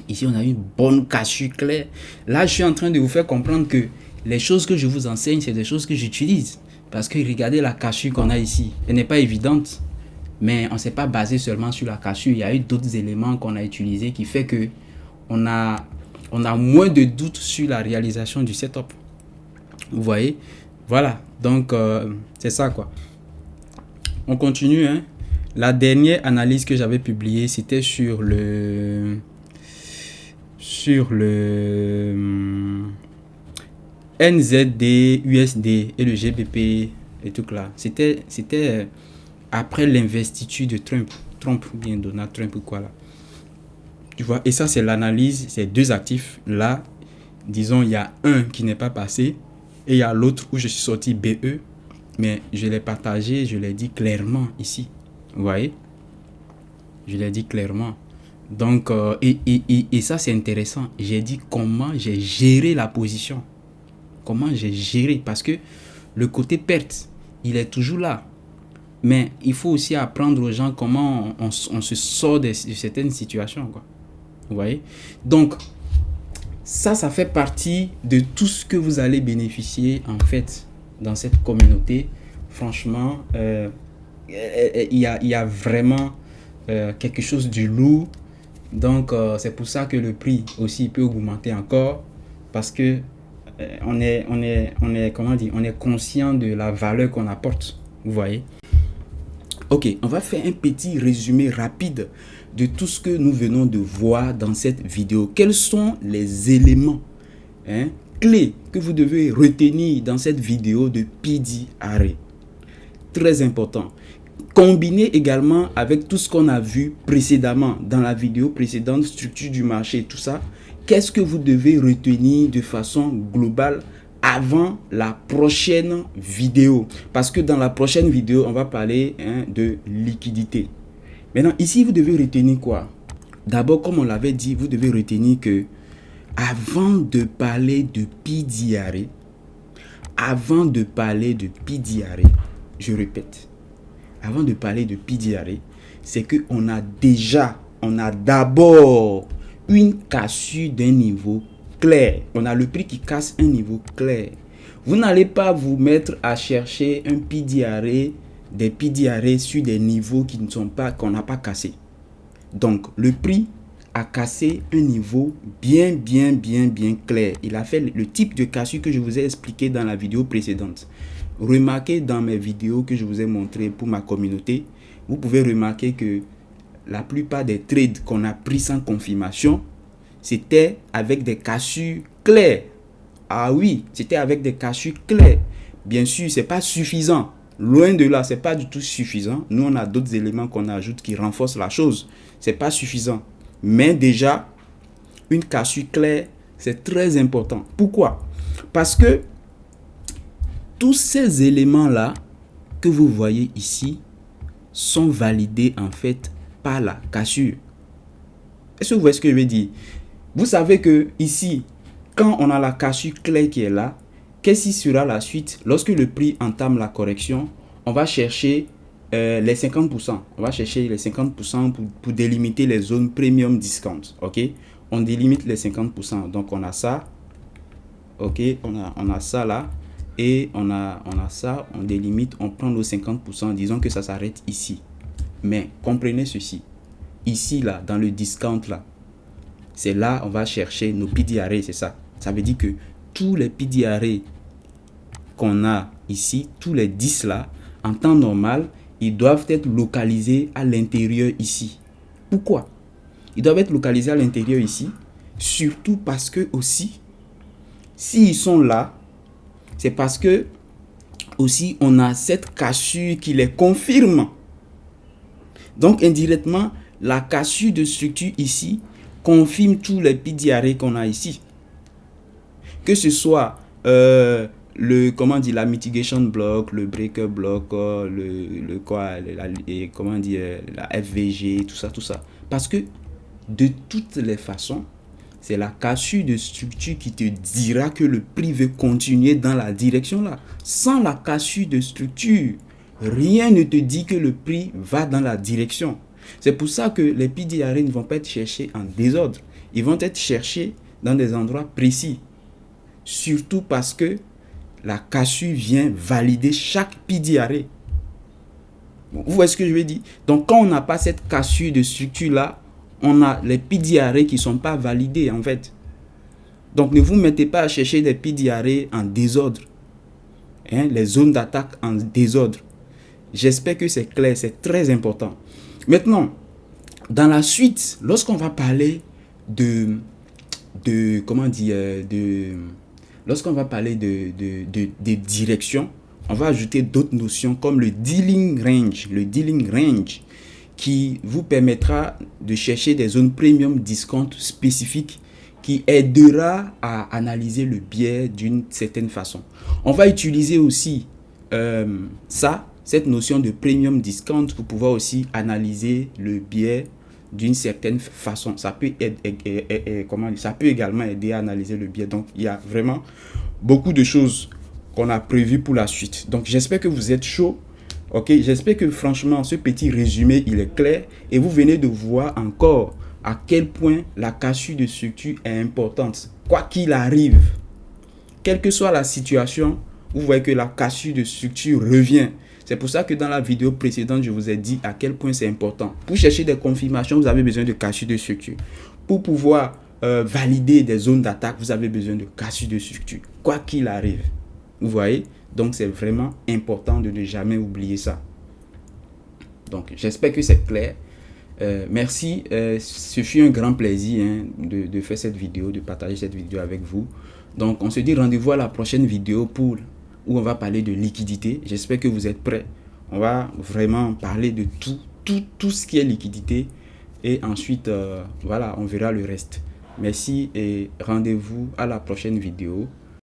Ici, on a une bonne cassure claire. Là, je suis en train de vous faire comprendre que les choses que je vous enseigne, c'est des choses que j'utilise. Parce que regardez la cassure qu'on a ici. Elle n'est pas évidente. Mais on ne s'est pas basé seulement sur la cassure. Il y a eu d'autres éléments qu'on a utilisés qui fait que on a moins de doutes sur la réalisation du setup. Vous voyez? Voilà. Donc, c'est ça quoi. On continue. Hein. La dernière analyse que j'avais publiée, c'était sur le NZD, USD et le GBP et tout là. C'était après l'investiture de Trump ou bien Donald Trump ou quoi là. Tu vois, et ça c'est l'analyse, c'est deux actifs. Là, disons, il y a un qui n'est pas passé et il y a l'autre où je suis sorti BE. Mais je l'ai partagé, je l'ai dit clairement ici. Vous voyez? Je l'ai dit clairement. Donc, et ça c'est intéressant. J'ai dit comment j'ai géré la position. Comment j'ai géré. Parce que le côté perte, il est toujours là. Mais il faut aussi apprendre aux gens comment on se sort de certaines situations, quoi. Vous voyez? Donc, ça fait partie de tout ce que vous allez bénéficier, en fait, dans cette communauté. Franchement, il y a vraiment quelque chose de lourd Donc, c'est pour ça que le prix aussi peut augmenter encore parce que comment dire, on est conscient de la valeur qu'on apporte. Vous voyez? Ok, on va faire un petit résumé rapide de tout ce que nous venons de voir dans cette vidéo. Quels sont les éléments clés que vous devez retenir dans cette vidéo de PDRA? Très important. Combiné également avec tout ce qu'on a vu précédemment dans la vidéo précédente, structure du marché, tout ça. Qu'est-ce que vous devez retenir de façon globale avant la prochaine vidéo? Parce que dans la prochaine vidéo, on va parler de liquidité. Maintenant, ici, vous devez retenir quoi? D'abord, comme on l'avait dit, vous devez retenir que avant de parler de PDRA, je répète, avant de parler de PDRA, c'est qu'on a d'abord une cassure d'un niveau clair. On a le prix qui casse un niveau clair. Vous n'allez pas vous mettre à chercher un PDRA, des PDRA sur des niveaux qui ne sont pas, qu'on n'a pas cassé. Donc, le prix a cassé un niveau bien clair. Il a fait le type de cassure que je vous ai expliqué dans la vidéo précédente. Remarquez dans mes vidéos que je vous ai montré pour ma communauté, vous pouvez remarquer que la plupart des trades qu'on a pris sans confirmation, c'était avec des cassures claires. Ah oui, c'était avec des cassures claires. Bien sûr, c'est pas suffisant. Loin de là, c'est pas du tout suffisant. Nous, on a d'autres éléments qu'on ajoute qui renforcent la chose. C'est pas suffisant. Mais déjà, une cassure claire, c'est très important. Pourquoi? Parce que tous ces éléments-là que vous voyez ici sont validés en fait par la cassure. Est-ce que vous voyez ce que je veux dire? Vous savez que ici, quand on a la cassure claire qui est là, qu'est-ce qui sera la suite? Lorsque le prix entame la correction, on va chercher les 50%. On va chercher les 50% pour délimiter les zones premium discount. Ok? On délimite les 50%. Donc on a ça. Ok? On a ça là. Et on a ça. On délimite. On prend nos 50%. Disons que ça s'arrête ici. Mais comprenez ceci. Ici là, dans le discount là, c'est là on va chercher nos PDRA. C'est ça. Ça veut dire que tous les PDRA qu'on a ici, tous les 10 là, en temps normal, ils doivent être localisés à l'intérieur ici. Pourquoi? Ils doivent être localisés à l'intérieur ici, surtout parce que aussi, s'ils sont là, c'est parce que aussi on a cette cassure qui les confirme. Donc indirectement, la cassure de structure ici confirme tous les PDRA qu'on a ici. Que ce soit la mitigation block, le breaker block, la FVG, tout ça. Parce que de toutes les façons, c'est la cassure de structure qui te dira que le prix veut continuer dans la direction là. Sans la cassure de structure, rien ne te dit que le prix va dans la direction. C'est pour ça que les PDRA ne vont pas être cherchés en désordre. Ils vont être cherchés dans des endroits précis. Surtout parce que la cassure vient valider chaque PDRA. Vous voyez ce que je veux dire? Donc, quand on n'a pas cette cassure de structure-là, on a les PDRA qui ne sont pas validés, en fait. Donc, ne vous mettez pas à chercher des PDRA en désordre. Les zones d'attaque en désordre. J'espère que c'est clair, c'est très important. Maintenant, dans la suite, lorsqu'on va parler lorsqu'on va parler de direction, on va ajouter d'autres notions comme le dealing range. Le dealing range qui vous permettra de chercher des zones premium discount spécifiques qui aidera à analyser le biais d'une certaine façon. On va utiliser aussi cette notion de premium discount pour pouvoir aussi analyser le biais d'une certaine façon. Ça peut également aider à analyser le biais. Donc, il y a vraiment beaucoup de choses qu'on a prévues pour la suite. Donc, j'espère que vous êtes chaud. Ok, j'espère que franchement, ce petit résumé, il est clair. Et vous venez de voir encore à quel point la cassure de structure est importante. Quoi qu'il arrive, quelle que soit la situation, vous voyez que la cassure de structure revient. C'est pour ça que dans la vidéo précédente, je vous ai dit à quel point c'est important. Pour chercher des confirmations, vous avez besoin de casus de structure. Pour pouvoir valider des zones d'attaque, vous avez besoin de casus de structure. Quoi qu'il arrive. Vous voyez? Donc, c'est vraiment important de ne jamais oublier ça. Donc, j'espère que c'est clair. Merci. Ce fut un grand plaisir de faire cette vidéo, de partager cette vidéo avec vous. Donc, on se dit rendez-vous à la prochaine vidéo où on va parler de liquidité. J'espère que vous êtes prêts. On va vraiment parler de tout ce qui est liquidité. Et ensuite, voilà, on verra le reste. Merci et rendez-vous à la prochaine vidéo.